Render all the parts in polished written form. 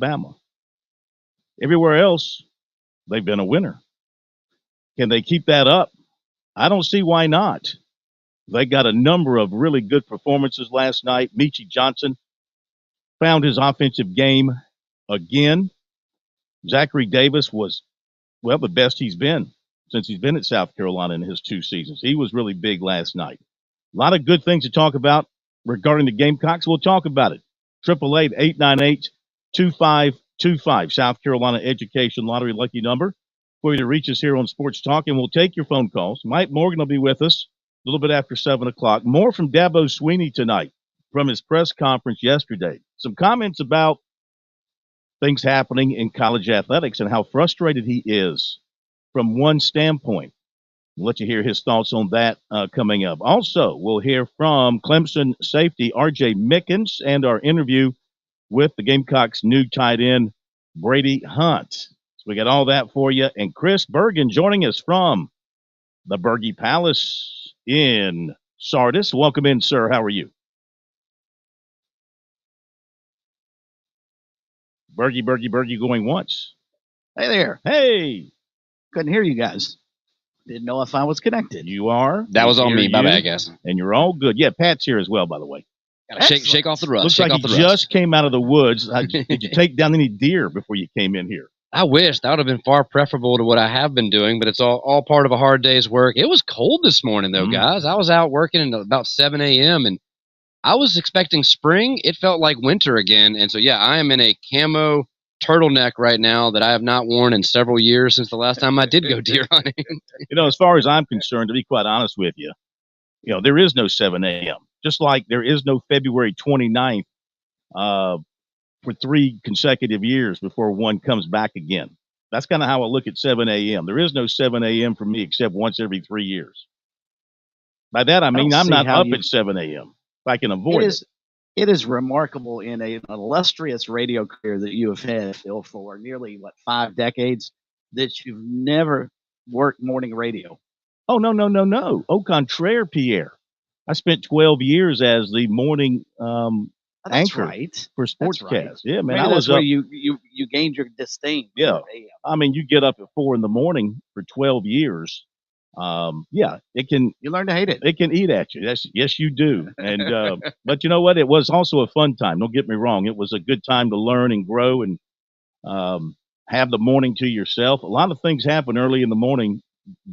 Alabama. Everywhere else, they've been a winner. Can they keep that up? I don't see why not. They got a number of really good performances last night. Michi Johnson found his offensive game again. Zachary Davis was, well, the best he's been since he's been at South Carolina in his 2 seasons. He was really big last night. A lot of good things to talk about regarding the Gamecocks. We'll talk about it. 888-898-2525. South Carolina Education Lottery lucky number for you to reach us here on Sports Talk, and we'll take your phone calls. Mike Morgan will be with us a little bit after 7 o'clock. More from Dabo Swinney tonight from his press conference yesterday. Some comments about things happening in college athletics and how frustrated he is from one standpoint. We'll let you hear his thoughts on that coming up. Also, we'll hear from Clemson safety R.J. Mickens and our interview with the Gamecocks' new tight end, Brady Hunt. So we got all that for you. And Chris Bergen joining us from the Berge Palace in Sardis. Welcome in, sir. How are you? Berge going once. Hey there. Hey. Couldn't hear you guys. Didn't know if I was connected. You are. That was on me. My bad, I guess. And you're all good. Yeah, Pat's here as well, by the way. Gotta shake off the rust. Looks like he just came out of the woods. Did you take down any deer before you came in here? I wish. That would have been far preferable to what I have been doing, but it's all part of a hard day's work. It was cold this morning, though, guys. I was out working at about 7 a.m., and I was expecting spring. It felt like winter again. And so, yeah, I am in a camo turtleneck right now that I have not worn in several years since the last time I did go deer hunting. As far as I'm concerned, to be quite honest with you, there is no 7 a.m., just like there is no February 29th for 3 consecutive years before one comes back again. That's kind of how I look at 7 a.m. There is no 7 a.m. for me except once every 3 years. By that, I mean I'm not up at 7 a.m. if I can avoid it. It is remarkable in an illustrious radio career that you have had, Phil, for nearly, 5 decades, that you've never worked morning radio. Oh, no. Au contraire, Pierre. I spent 12 years as the morning anchor for SportsCast. Right. Yeah, man. Maybe that's where you gained your disdain. Yeah. I mean, you get up at 4 in the morning for 12 years. It can. You learn to hate it. It can eat at you. Yes, you do. And but you know what? It was also a fun time. Don't get me wrong. It was a good time to learn and grow and have the morning to yourself. A lot of things happen early in the morning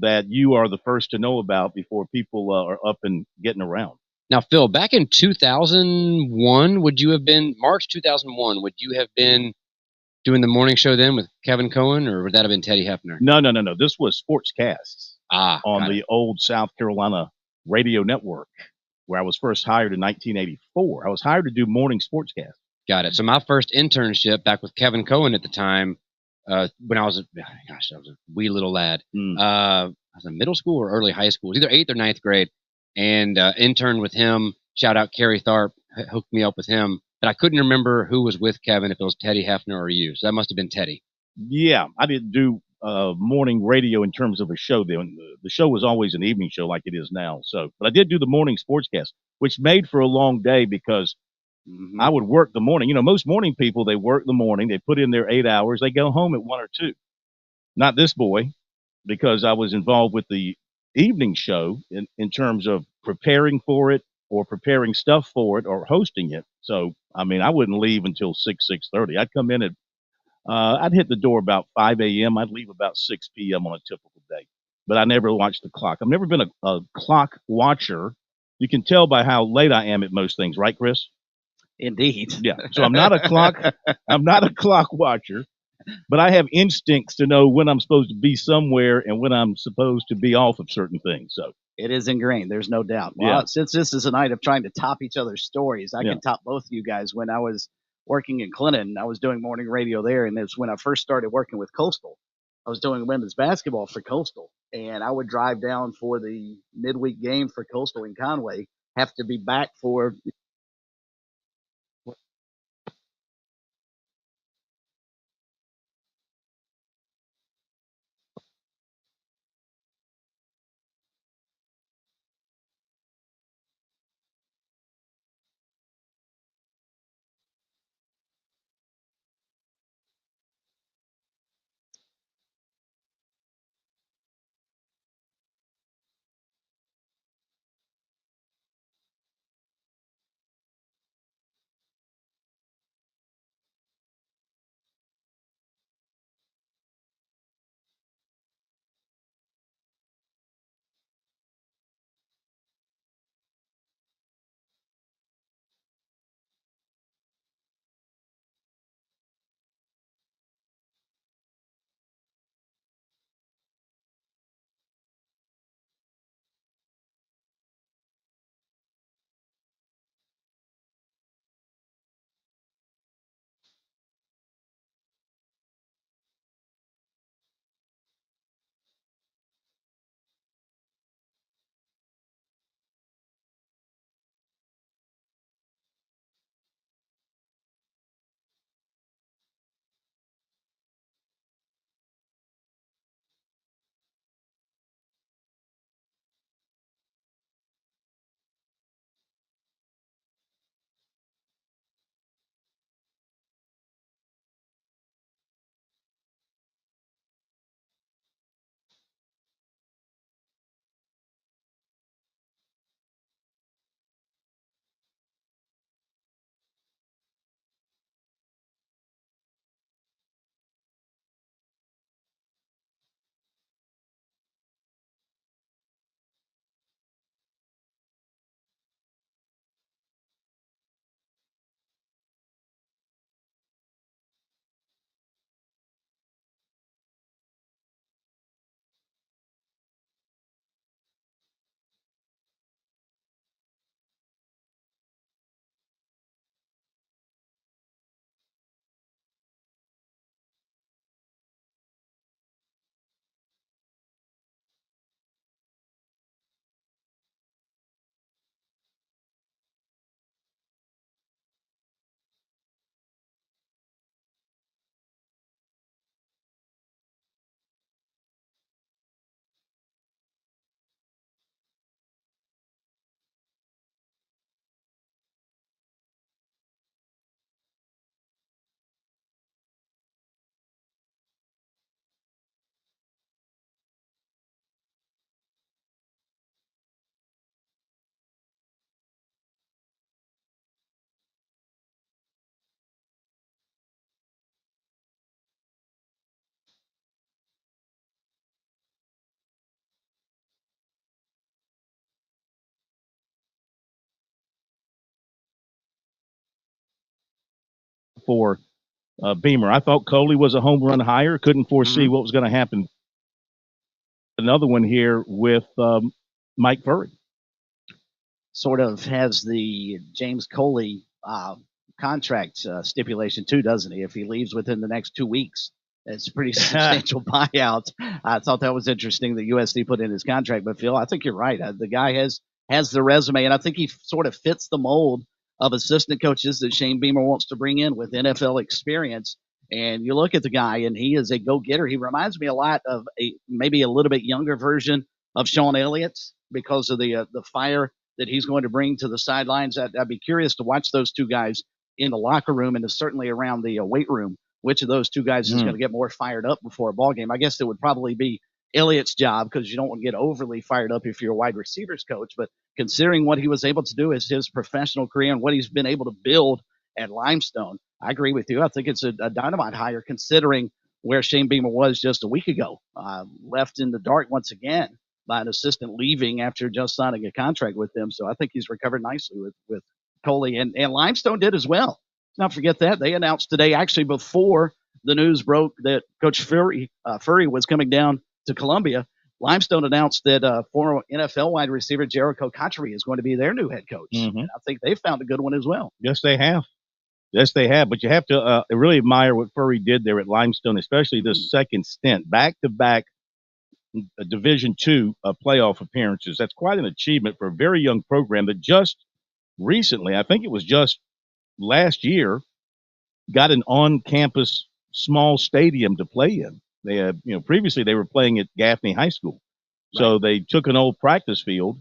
that you are the first to know about before people are up and getting around. Now, Phil, back in 2001, March 2001, would you have been doing the morning show then with Kevin Cohen, or would that have been Teddy Hefner? No. This was SportsCast on the old South Carolina radio network where I was first hired in 1984. I was hired to do morning SportsCast. Got it. So my first internship back with Kevin Cohen at the time, when I was a wee little lad. I was in middle school or early high school. It was either 8th or 9th grade, and interned with him. Shout out Kerry Tharp, hooked me up with him. But I couldn't remember who was with Kevin, if it was Teddy Hefner or you. So that must have been Teddy. Yeah, I didn't do morning radio in terms of a show then. The show was always an evening show like it is now. But I did do the morning SportsCast, which made for a long day because I would work the morning. Most morning people, they work the morning. They put in their 8 hours. They go home at 1 or 2. Not this boy, because I was involved with the evening show in terms of preparing for it or preparing stuff for it or hosting it. So, I mean, I wouldn't leave until 6:30. I'd come in at, I'd hit the door about 5 a.m. I'd leave about 6 p.m. on a typical day. But I never watched the clock. I've never been a clock watcher. You can tell by how late I am at most things, right, Chris? Indeed. Yeah. So I'm not a clock watcher, but I have instincts to know when I'm supposed to be somewhere and when I'm supposed to be off of certain things. So it is ingrained. There's no doubt. Well, since this is a night of trying to top each other's stories, I can top both of you guys. When I was working in Clinton, I was doing morning radio there, and it's when I first started working with Coastal. I was doing women's basketball for Coastal, and I would drive down for the midweek game for Coastal in Conway, have to be back for for Beamer. I thought Coley was a home run hire. Couldn't foresee what was going to happen. Another one here with Mike Furry. Sort of has the James Coley contract stipulation too, doesn't he? If he leaves within the next 2 weeks, it's a pretty substantial buyout. I thought that was interesting that USC put in his contract. But Phil, I think you're right. The guy has the resume, and I think he sort of fits the mold of assistant coaches that Shane Beamer wants to bring in with NFL experience. And you look at the guy, and he is a go-getter. He reminds me a lot of maybe a little bit younger version of Sean Elliott because of the fire that he's going to bring to the sidelines. I'd be curious to watch those two guys in the locker room and certainly around the weight room. Which of those two guys is going to get more fired up before a ball game? I guess it would probably be Elliott's job because you don't want to get overly fired up if you're a wide receivers coach. But considering what he was able to do as his professional career and what he's been able to build at Limestone, I agree with you. I think it's a dynamite hire considering where Shane Beamer was just a week ago, left in the dark once again by an assistant leaving after just signing a contract with them. So I think he's recovered nicely with Coley, and Limestone did as well. Let's not forget that. They announced today, actually before the news broke that Coach Furry was coming down to Columbia, Limestone announced that former NFL wide receiver Jericho Cotchery is going to be their new head coach. And I think they found a good one as well. Yes, they have. Yes, they have. But you have to really admire what Furry did there at Limestone, especially this second stint, back-to-back Division II playoff appearances. That's quite an achievement for a very young program that just recently, I think it was just last year, got an on-campus small stadium to play in. They had, previously they were playing at Gaffney High School. So they took an old practice field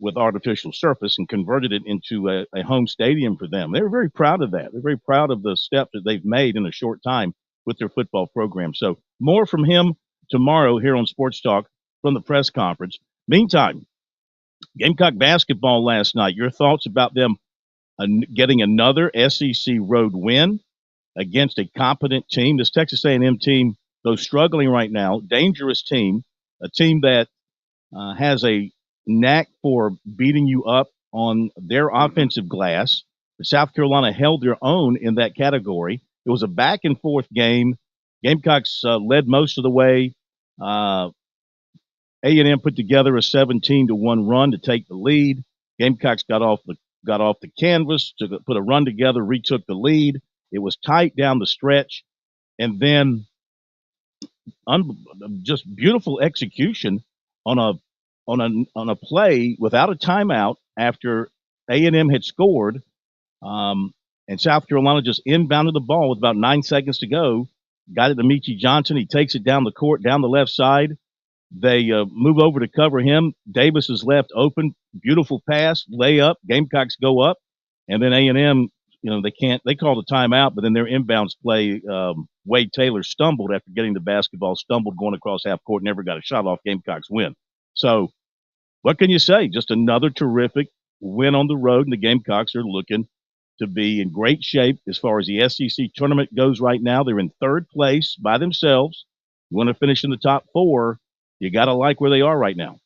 with artificial surface and converted it into a home stadium for them. They were very proud of that. They're very proud of the steps that they've made in a short time with their football program. So more from him tomorrow here on Sports Talk from the press conference. Meantime, Gamecock basketball last night. Your thoughts about them getting another SEC road win against a competent team? This Texas A&M team, though struggling right now, dangerous team, a team that has a knack for beating you up on their offensive glass. South Carolina held their own in that category. It was a back-and-forth game. Gamecocks led most of the way. A&M put together a 17-1 run to take the lead. Gamecocks got off the canvas to put a run together, retook the lead. It was tight down the stretch, and then just beautiful execution on a play without a timeout after A&M had scored, and South Carolina just inbounded the ball with about 9 seconds to go. Got it to Michi Johnson. He takes it down the court, down the left side. They move over to cover him. Davis is left open. Beautiful pass, layup. Gamecocks go up, and then A&M, they called a timeout, but then their inbounds play, Wade Taylor stumbled after getting the basketball, stumbled going across half court, never got a shot off. Gamecocks win. So what can you say? Just another terrific win on the road, and the Gamecocks are looking to be in great shape as far as the SEC tournament goes right now. They're in third place by themselves. You want to finish in the top four, you got to like where they are right now.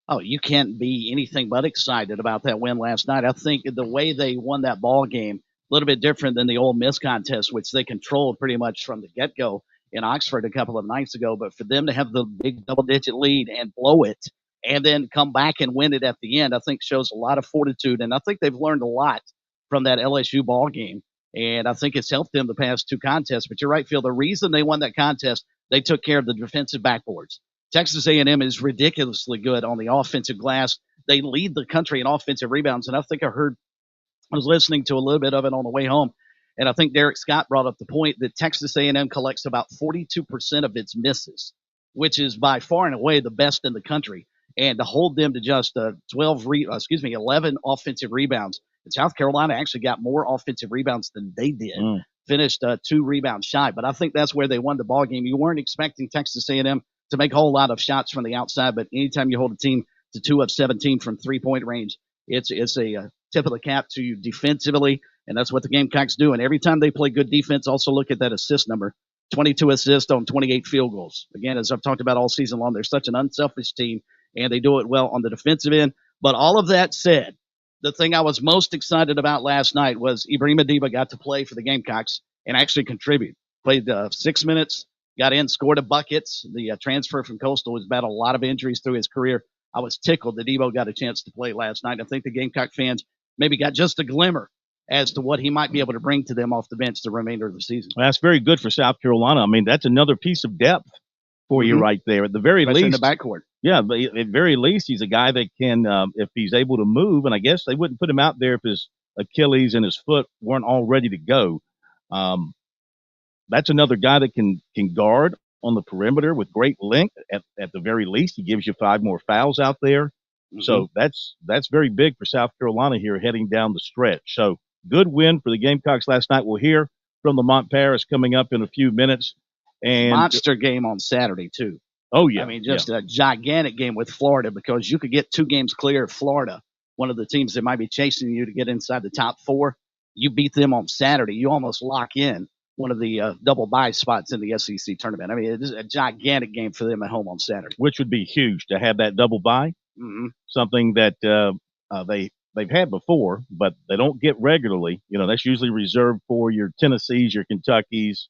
Oh, you can't be anything but excited about that win last night. I think the way they won that ball game, a little bit different than the Ole Miss contest, which they controlled pretty much from the get-go in Oxford a couple of nights ago. But for them to have the big double-digit lead and blow it and then come back and win it at the end, I think shows a lot of fortitude. And I think they've learned a lot from that LSU ball game. And I think it's helped them the past two contests. But you're right, Phil. The reason they won that contest, they took care of the defensive backboards. Texas A&M is ridiculously good on the offensive glass. They lead the country in offensive rebounds. And I think I was listening to a little bit of it on the way home. And I think Derek Scott brought up the point that Texas A&M collects about 42% of its misses, which is by far and away the best in the country. And to hold them to just 11 offensive rebounds. And South Carolina actually got more offensive rebounds than they did. Finished 2 rebounds shy. But I think that's where they won the ball game. You weren't expecting Texas A&M to make a whole lot of shots from the outside, but anytime you hold a team to 2 of 17 from three-point range, it's a tip of the cap to you defensively, and that's what the Gamecocks do. And every time they play good defense, also look at that assist number, 22 assists on 28 field goals. Again, as I've talked about all season long, they're such an unselfish team, and they do it well on the defensive end. But all of that said, the thing I was most excited about last night was Ibrahim Adiba got to play for the Gamecocks and actually contribute. Played 6 minutes, got in, scored a bucket. The transfer from Coastal has battled a lot of injuries through his career. I was tickled that Debo got a chance to play last night. I think the Gamecock fans maybe got just a glimmer as to what he might be able to bring to them off the bench the remainder of the season. Well, that's very good for South Carolina. I mean, that's another piece of depth for you right there. At the very Especially least, in the backcourt. Yeah, but at very least, he's a guy that can, if he's able to move, and I guess they wouldn't put him out there if his Achilles and his foot weren't all ready to go. That's another guy that can guard on the perimeter with great length. At the very least, he gives you 5 more fouls out there. So that's very big for South Carolina here heading down the stretch. So good win for the Gamecocks last night. We'll hear from the Mont Paris coming up in a few minutes. And monster game on Saturday, too. Oh, yeah. I mean, just a gigantic game with Florida because you could get 2 games clear of Florida, one of the teams that might be chasing you to get inside the top 4. You beat them on Saturday. You almost lock in one of the double bye spots in the SEC tournament. I mean, it is a gigantic game for them at home on Saturday. Which would be huge to have that double bye. Something that they've had before, but they don't get regularly. You know, that's usually reserved for your Tennessees, your Kentuckys.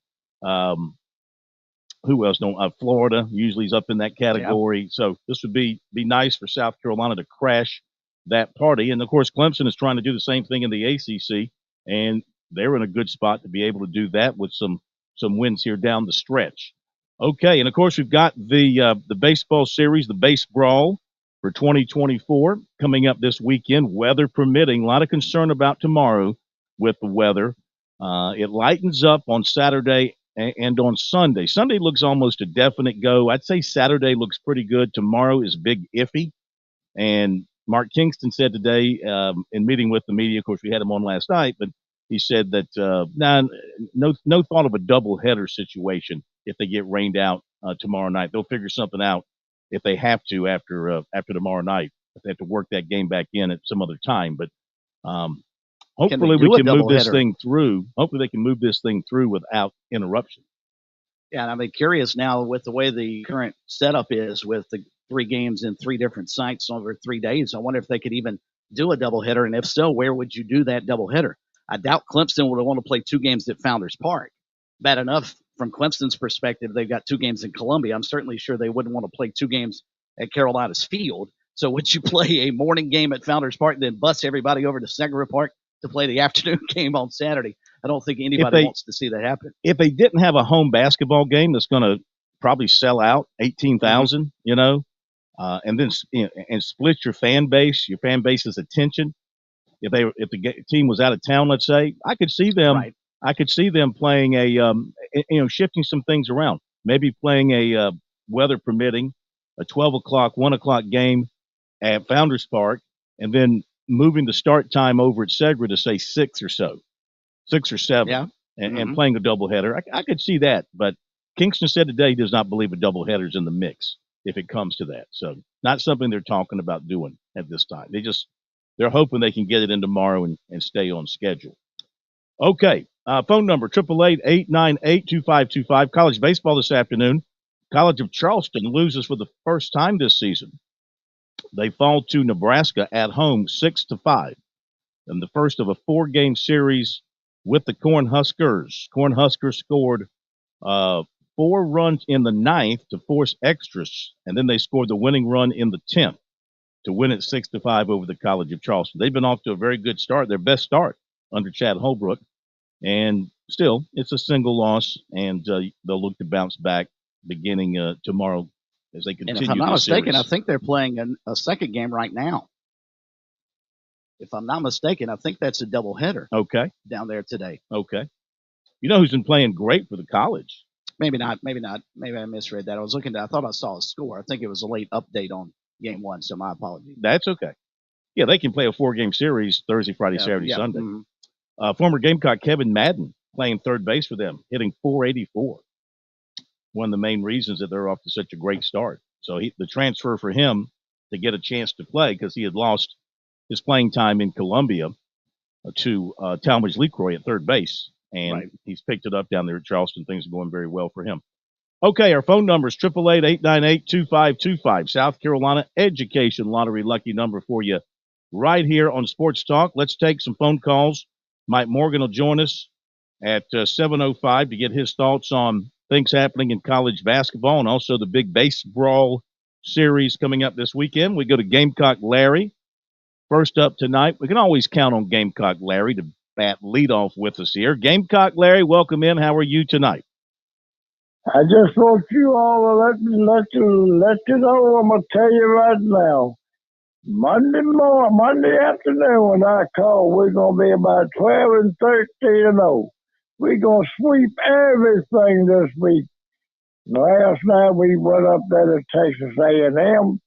Who else? Florida usually is up in that category. So this would be nice for South Carolina to crash that party. And, of course, Clemson is trying to do the same thing in the ACC, and they're in a good spot to be able to do that with some wins here down the stretch. Okay, and, of course, we've got the baseball series, the Base Brawl for 2024 coming up this weekend, weather permitting. A lot of concern about tomorrow with the weather. It lightens up on Saturday and on Sunday. Sunday looks almost a definite go. I'd say Saturday looks pretty good. Tomorrow is big iffy. And Mark Kingston said today in meeting with the media, of course, we had him on last night, but he said that no thought of a doubleheader situation if they get rained out tomorrow night. They'll figure something out if they have to after tomorrow night, if they have to work that game back in at some other time. But hopefully we can move this thing through. Hopefully they can move this thing through without interruption. Yeah, and I'm curious now with the way the current setup is with the 3 games in 3 different sites over 3 days. I wonder if they could even do a doubleheader, and if so, where would you do that doubleheader? I doubt Clemson would want to play 2 games at Founders Park. Bad enough from Clemson's perspective, they've got 2 games in Columbia. I'm certainly sure they wouldn't want to play 2 games at Carolina's Field. So would you play a morning game at Founders Park and then bus everybody over to Segra Park to play the afternoon game on Saturday? I don't think anybody wants to see that happen. If they didn't have a home basketball game that's going to probably sell out 18,000, you know, and then and split your fan base's attention. If the team was out of town, let's say, I could see them. Right. I could see them playing shifting some things around. Maybe playing a weather permitting, a 12 o'clock, 1 o'clock game at Founders Park, and then moving the start time over at Segra to say 6 or 7, and playing a doubleheader. I could see that, but Kingston said today he does not believe a doubleheader's in the mix if it comes to that. So not something they're talking about doing at this time. They're hoping they can get it in tomorrow and stay on schedule. Okay, phone number 888-898-2525. College baseball this afternoon. College of Charleston loses for the first time this season. They fall to Nebraska at home 6-5. And the first of a 4-game series with the Cornhuskers. Cornhuskers scored 4 runs in the 9th to force extras, and then they scored the winning run in the 10th to win it 6-5 over the College of Charleston. They've been off to a very good start, their best start under Chad Holbrook, and still it's a single loss, and they'll look to bounce back beginning tomorrow as they continue. And if I'm not mistaken, I think they're playing a second game right now. If I'm not mistaken, I think that's a doubleheader. Okay. Down there today. Okay. You know who's been playing great for the College? Maybe not. Maybe I misread that. I thought I saw a score. I think it was a late update on game 1, so my apologies. That's okay. Yeah, they can play a 4-game series Thursday, Friday, Saturday, Sunday. Former Gamecock Kevin Madden playing third base for them, hitting .484. One of the main reasons that they're off to such a great start. So the transfer for him to get a chance to play, because he had lost his playing time in Columbia to Talmadge LeCroy at third base, and he's picked it up down there at Charleston. Things are going very well for him. Okay, our phone number is 888-898-2525. South Carolina Education Lottery lucky number for you right here on Sports Talk. Let's take some phone calls. Mike Morgan will join us at 7:05 to get his thoughts on things happening in college basketball and also the big baseball series coming up this weekend. We go to Gamecock Larry first up tonight. We can always count on Gamecock Larry to bat leadoff with us here. Gamecock Larry, welcome in. How are you tonight? I just want you all to let you know. I'm gonna tell you right now. Monday afternoon when I call, we're gonna be about 12-13-0. We're gonna sweep everything this week. Last night we went up there to Texas A&M.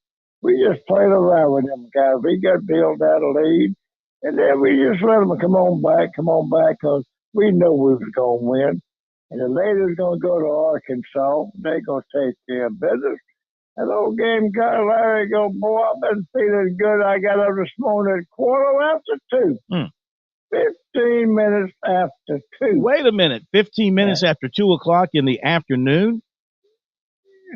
We just played around with them guys. We got built out a lead, and then we just let them come on back, because we know we was gonna win. And the ladies going to go to Arkansas. They're going to take care of business. And old Gamecock Larry go, boy, I've been feeling good. I got up this morning at 2:15. 15 minutes after 2. Wait a minute. 15 minutes after 2 o'clock in the afternoon?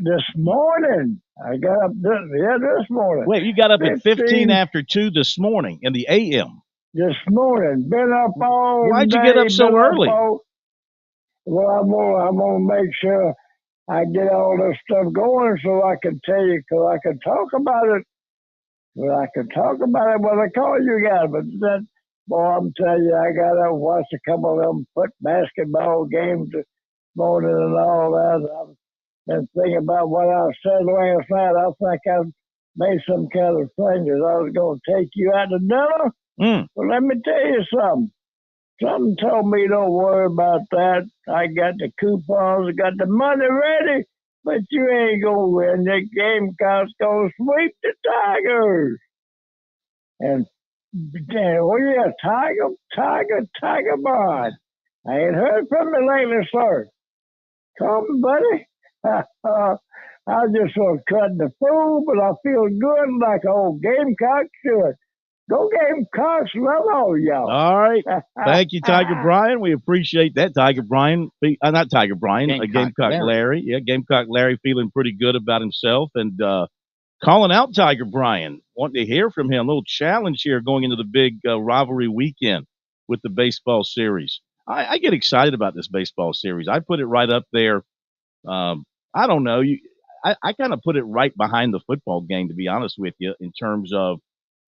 This morning. I got up this morning. Wait, you got up at 15 after 2 this morning in the a.m.? This morning. Been up all Why'd day. You get up so early? Well, I'm gonna make sure I get all this stuff going so I can tell you, because I can talk about it. Well, I can talk about it when I call you guys. But that, boy, I'm telling you, I got to watch a couple of them basketball games this morning and all that. I've been thinking about what I said last night. I think I made some kind of thing that I was going to take you out to dinner. Well, let me tell you something. Something told me don't worry about that. I got the coupons, I got the money ready, but you ain't gonna win. The Gamecocks gonna sweep the Tigers. And Tiger Bond. I ain't heard from you lately, sir. Come, buddy. I just was cutting the fool, but I feel good like an old Gamecock should. Go Gamecocks, love all y'all. All right. Thank you, Tiger Brian. We appreciate that. Tiger Brian, not Tiger Brian, Gamecock Larry. Yeah, Gamecock Larry feeling pretty good about himself and calling out Tiger Brian. Wanting to hear from him. A little challenge here going into the big rivalry weekend with the baseball series. I get excited about this baseball series. I put it right up there. I don't know. I kind of put it right behind the football game, to be honest with you, in terms of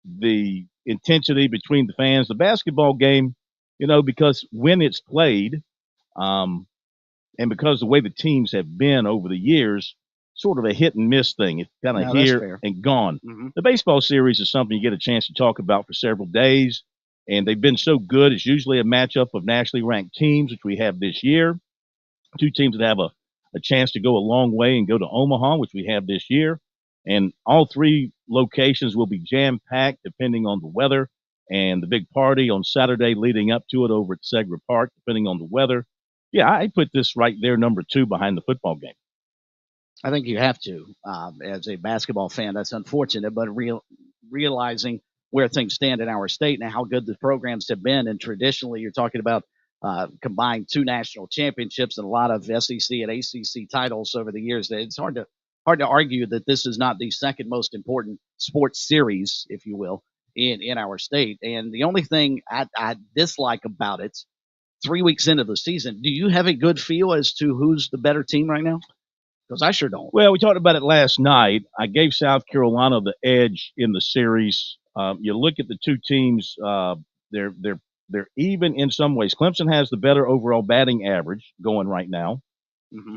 the intensity between the fans. The basketball game, because when it's played, and because the way the teams have been over the years, sort of a hit and miss thing. It's kind of here and gone. The baseball series is something you get a chance to talk about for several days, and they've been so good. It's usually a matchup of nationally ranked teams, which we have this year. Two teams that have a chance to go a long way and go to Omaha, which we have this year. And all three locations will be jam-packed depending on the weather, and the big party on Saturday leading up to it over at Segra Park, depending on the weather. Yeah, I put this right there, number 2 behind the football game. I think you have to. As a basketball fan, that's unfortunate, but realizing where things stand in our state and how good the programs have been, and traditionally you're talking about combined 2 national championships and a lot of SEC and ACC titles over the years. It's hard to argue that this is not the second most important sports series, if you will, in our state. And the only thing I dislike about it, 3 weeks into the season, do you have a good feel as to who's the better team right now? Because I sure don't. Well, we talked about it last night. I gave South Carolina the edge in the series. You look at the two teams; they're even in some ways. Clemson has the better overall batting average going right now.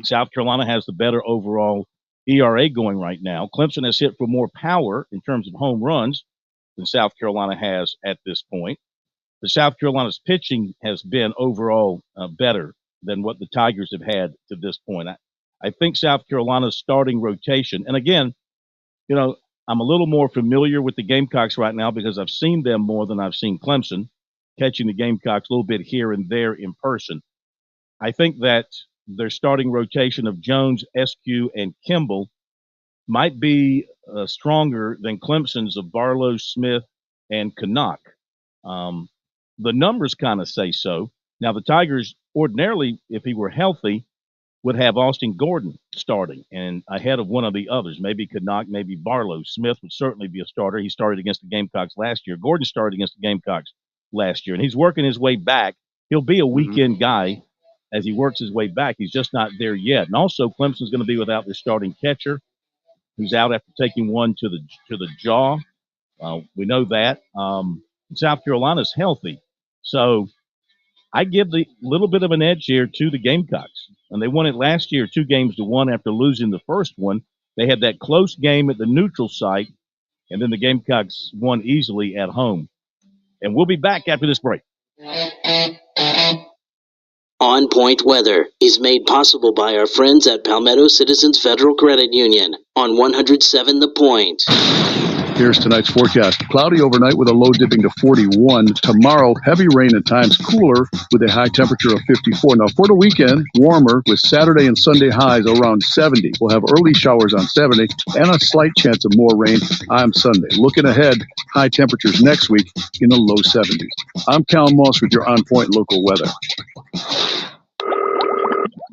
South Carolina has the better overall ERA going right now. Clemson has hit for more power in terms of home runs than South Carolina has at this point. The South Carolina's pitching has been overall better than what the Tigers have had to this point. I think South Carolina's starting rotation, and again, I'm a little more familiar with the Gamecocks right now because I've seen them more than I've seen Clemson, catching the Gamecocks a little bit here and there in person. I think that their starting rotation of Jones, SQ, and Kimball might be stronger than Clemson's of Barlow, Smith, and Canuck. The numbers kind of say so. Now, the Tigers, ordinarily, if he were healthy, would have Austin Gordon starting and ahead of one of the others. Maybe Canuck, maybe Barlow. Smith would certainly be a starter. He started against the Gamecocks last year. Gordon started against the Gamecocks last year, and he's working his way back. He'll be a weekend guy as he works his way back. He's just not there yet. And also, Clemson's going to be without their starting catcher, who's out after taking one to the jaw. We know that. South Carolina's healthy. So I give the little bit of an edge here to the Gamecocks. And they won it last year 2-1 after losing the first one. They had that close game at the neutral site, and then the Gamecocks won easily at home. And we'll be back after this break. On Point Weather is made possible by our friends at Palmetto Citizens Federal Credit Union on 107 The Point. Here's tonight's forecast. Cloudy overnight with a low dipping to 41. Tomorrow, heavy rain at times, cooler with a high temperature of 54. Now, for the weekend, warmer with Saturday and Sunday highs around 70. We'll have early showers on 70 and a slight chance of more rain on Sunday. Looking ahead, high temperatures next week in the low 70s. I'm Cal Moss with your On Point local weather.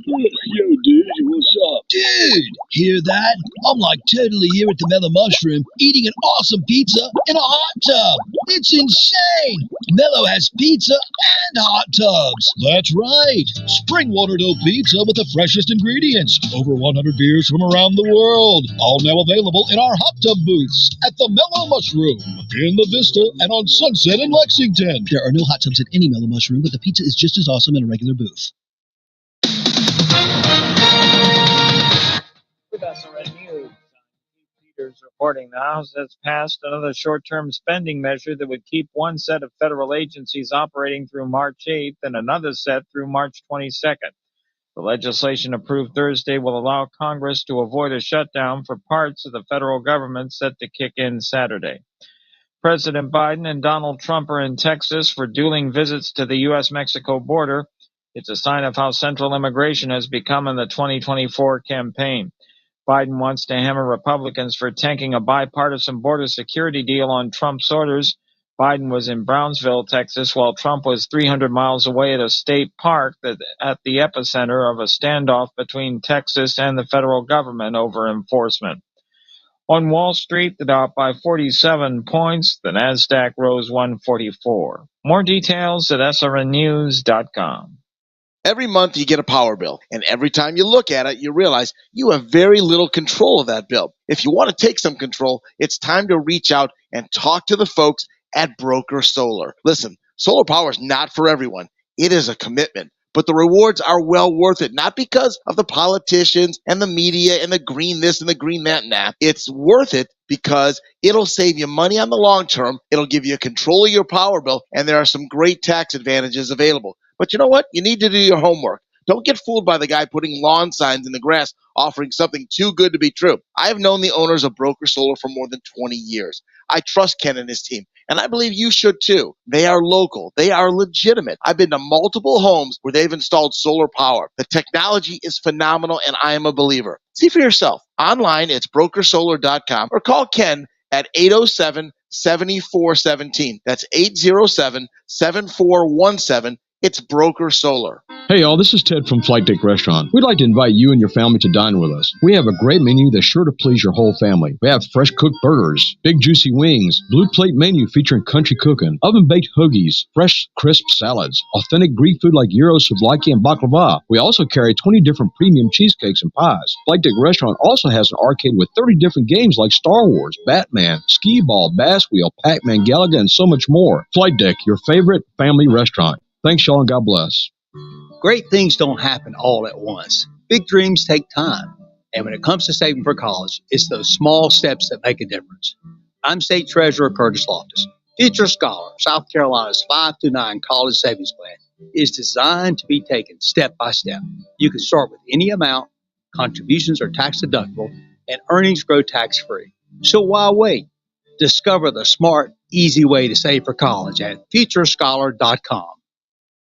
Yo, dude, what's up? Dude, hear that? I'm like totally here at the Mellow Mushroom eating an awesome pizza in a hot tub. It's insane. Mellow has pizza and hot tubs. That's right. Spring water dough pizza with the freshest ingredients. Over 100 beers from around the world. All now available in our hot tub booths at the Mellow Mushroom in the Vista and on Sunset in Lexington. There are no hot tubs at any Mellow Mushroom, but the pizza is just as awesome in a regular booth. With SRN News, Peters reporting the House has passed another short-term spending measure that would keep one set of federal agencies operating through March 8th and another set through March 22nd. The legislation approved Thursday will allow Congress to avoid a shutdown for parts of the federal government set to kick in Saturday. President Biden and Donald Trump are in Texas for dueling visits to the U.S.-Mexico border. It's a sign of how central immigration has become in the 2024 campaign. Biden wants to hammer Republicans for tanking a bipartisan border security deal on Trump's orders. Biden was in Brownsville, Texas, while Trump was 300 miles away at a state park at the epicenter of a standoff between Texas and the federal government over enforcement. On Wall Street, the Dow by 47 points. The Nasdaq rose 144. More details at srnnews.com. Every month you get a power bill, and every time you look at it, you realize you have very little control of that bill. If you want to take some control, it's time to reach out and talk to the folks at Broker Solar. Listen, solar power is not for everyone. It is a commitment, but the rewards are well worth it, not because of the politicians and the media and the green this and the green that. Nah, it's worth it because it'll save you money on the long term. It'll give you control of your power bill, and there are some great tax advantages available. But you know what? You need to do your homework. Don't get fooled by the guy putting lawn signs in the grass offering something too good to be true. I have known the owners of Broker Solar for more than 20 years. I trust Ken and his team, and I believe you should too. They are local. They are legitimate. I've been to multiple homes where they've installed solar power. The technology is phenomenal, and I am a believer. See for yourself. Online, it's brokersolar.com, or call Ken at 807-7417. That's 807-7417. It's Broker Solar. Hey y'all, this is Ted from Flight Deck Restaurant. We'd like to invite you and your family to dine with us. We have a great menu that's sure to please your whole family. We have fresh cooked burgers, big juicy wings, blue plate menu featuring country cooking, oven-baked hoagies, fresh crisp salads, authentic Greek food like gyros, souvlaki, and baklava. We also carry 20 different premium cheesecakes and pies. Flight Deck Restaurant also has an arcade with 30 different games like Star Wars, Batman, Skee-Ball, Bass Wheel, Pac-Man, Galaga, and so much more. Flight Deck, your favorite family restaurant. Thanks, y'all, and God bless. Great things don't happen all at once. Big dreams take time. And when it comes to saving for college, it's those small steps that make a difference. I'm State Treasurer Curtis Loftus. Future Scholar, South Carolina's 5-9 college savings plan, is designed to be taken step by step. You can start with any amount, contributions are tax deductible, and earnings grow tax-free. So why wait? Discover the smart, easy way to save for college at futurescholar.com.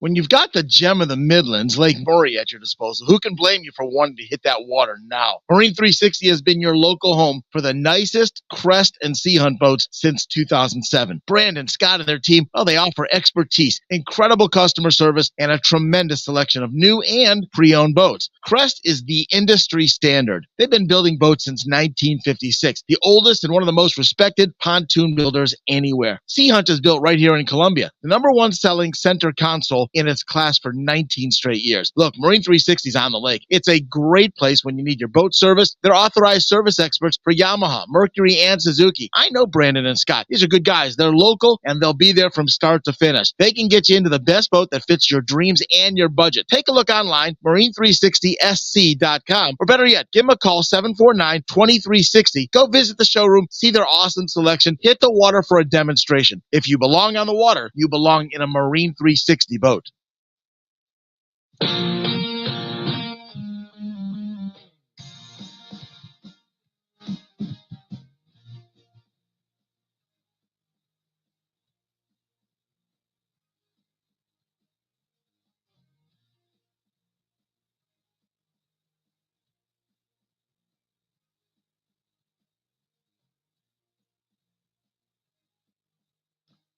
When you've got the gem of the Midlands, Lake Murray, at your disposal, who can blame you for wanting to hit that water now? Marine 360 has been your local home for the nicest crest and sea hunt boats since 2007. Brandon, Scott, and their team, well, they offer expertise, incredible customer service, and a tremendous selection of new and pre-owned boats. Crest is the industry standard. They've been building boats since 1956, the oldest and one of the most respected pontoon builders anywhere. Sea Hunt is built right here in Columbia, the #1 selling center console in its class for 19 straight years. Look, Marine 360 is on the lake. It's a great place when you need your boat service. They're authorized service experts for Yamaha, Mercury, and Suzuki. I know Brandon and Scott. These are good guys. They're local, and they'll be there from start to finish. They can get you into the best boat that fits your dreams and your budget. Take a look online, marine360sc.com, or better yet, give them a call, 749-2360. Go visit the showroom, see their awesome selection, hit the water for a demonstration. If you belong on the water, you belong in a Marine 360 boat.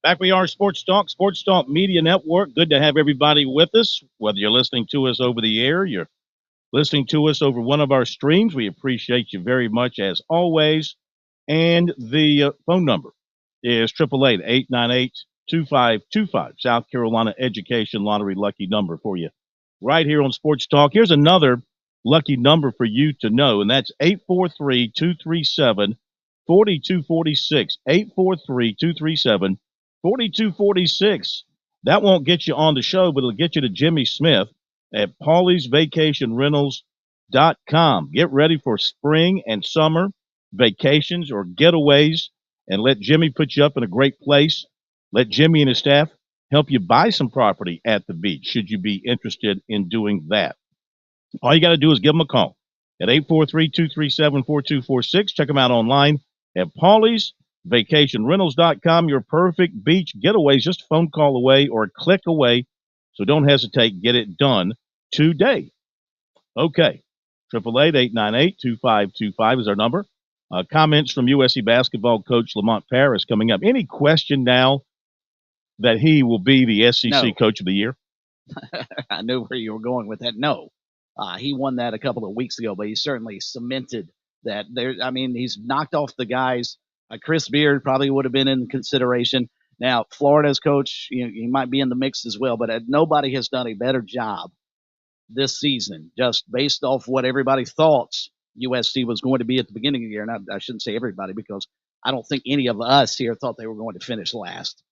Back we are, Sports Talk Media Network. Good to have everybody with us, whether you're listening to us over the air, you're listening to us over one of our streams. We appreciate you very much, as always. And the phone number is 888-898-2525. South Carolina Education Lottery lucky number for you right here on Sports Talk. Here's another lucky number for you to know, and that's 843-237-4246. 843-237-4246. 4246. That won't get you on the show, but it'll get you to Jimmy Smith at Paulie'sVacationRentals.com. Get ready for spring and summer vacations or getaways, and let Jimmy put you up in a great place. Let Jimmy and his staff help you buy some property at the beach, should you be interested in doing that. All you got to do is give them a call at 843-237-4246. Check them out online at Paulie'sVacationRentals.com. Your perfect beach getaways, just a phone call away or a click away. So don't hesitate. Get it done today. Okay. 888-898-2525 is our number. Comments from USC basketball coach Lamont Paris coming up. Any question now that he will be the SEC Coach of the Year? I knew where you were going with that. No. He won that a couple of weeks ago, but he certainly cemented that. He's knocked off the guys. Chris Beard probably would have been in consideration. Now, Florida's coach, he might be in the mix as well, but nobody has done a better job this season, just based off what everybody thought USC was going to be at the beginning of the year. And I shouldn't say everybody, because I don't think any of us here thought they were going to finish last.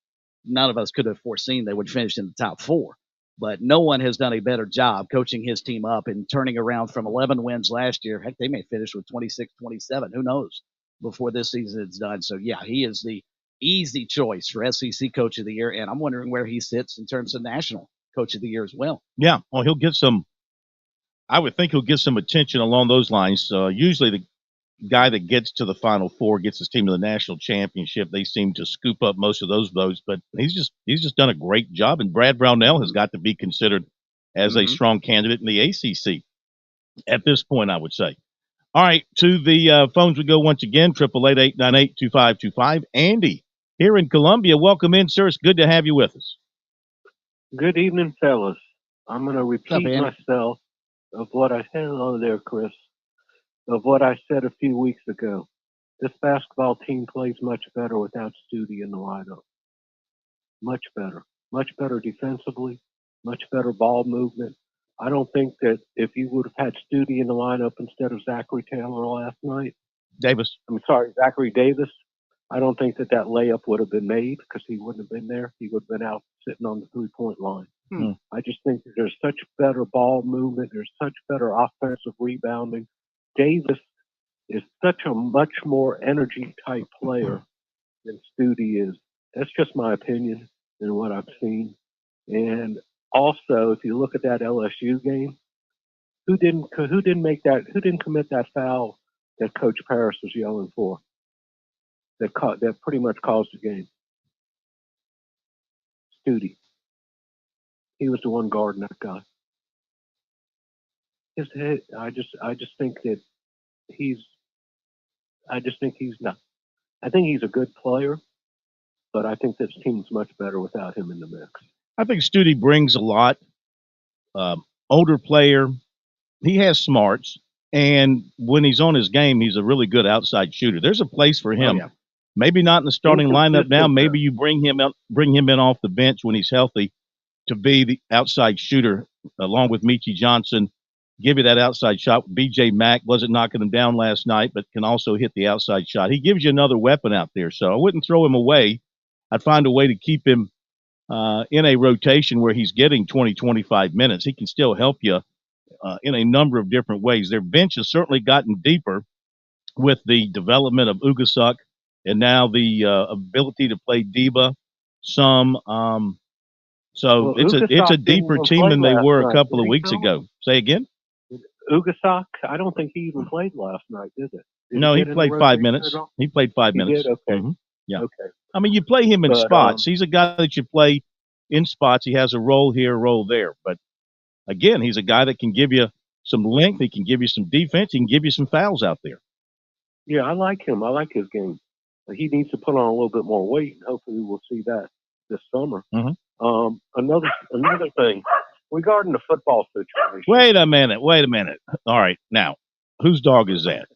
None of us could have foreseen they would finish in the top 4. But no one has done a better job coaching his team up and turning around from 11 wins last year. Heck, they may finish with 26, 27. Who knows before this season is done. So, yeah, he is the easy choice for SEC Coach of the Year. And I'm wondering where he sits in terms of National Coach of the Year as well. Yeah, well, I would think he'll get some attention along those lines. Usually the guy that gets to the Final Four gets his team to the national championship. They seem to scoop up most of those votes, but he's just done a great job. And Brad Brownell has got to be considered as a strong candidate in the ACC at this point, I would say. All right, to the phones we go once again, 888-898-2525. Andy, here in Columbia, welcome in, sir. It's good to have you with us. Good evening, fellas. I'm going to repeat myself of what I said on there, Chris, of what I said a few weeks ago. This basketball team plays much better without Studi in the lineup. Much better. Much better defensively, much better ball movement. I don't think that if you would have had Studi in the lineup instead of Zachary Taylor last night. Zachary Davis. I don't think that layup would have been made, because he wouldn't have been there. He would have been out sitting on the three-point line. I just think that there's such better ball movement. There's such better offensive rebounding. Davis is such a much more energy type player than Studi is. That's just my opinion and what I've seen. And also, if you look at that LSU game, who didn't commit that foul that Coach Paris was yelling for? That pretty much caused the game. Studi. He was the one guarding that guy. His head. I just think that he's. I just think he's not. I think he's a good player, but I think this team's much better without him in the mix. I think Stute brings a lot. Older player. He has smarts, and when he's on his game, he's a really good outside shooter. There's a place for him. Oh, yeah. Maybe not in the starting lineup now. Maybe you bring him in off the bench when he's healthy to be the outside shooter along with Michi Johnson. Give you that outside shot. B.J. Mack wasn't knocking him down last night, but can also hit the outside shot. He gives you another weapon out there, so I wouldn't throw him away. I'd find a way to keep him in a rotation where he's getting 20, 25 minutes. He can still help you in a number of different ways. Their bench has certainly gotten deeper with the development of Ugasuk and now the ability to play Deba some. So it's a deeper team than they were a couple of weeks ago. Say again? Ugasuk, I don't think he even played last night, did it? No, he played 5 minutes. He played 5 minutes. Did? Okay. Mm-hmm. Yeah. Okay. I mean, you play him in spots. He's a guy that you play in spots. He has a role here, a role there. But, again, he's a guy that can give you some length. He can give you some defense. He can give you some fouls out there. Yeah, I like him. I like his game. He needs to put on a little bit more weight, and hopefully we'll see that this summer. Mm-hmm. Another thing regarding the football situation. Wait a minute. All right, now, whose dog is that?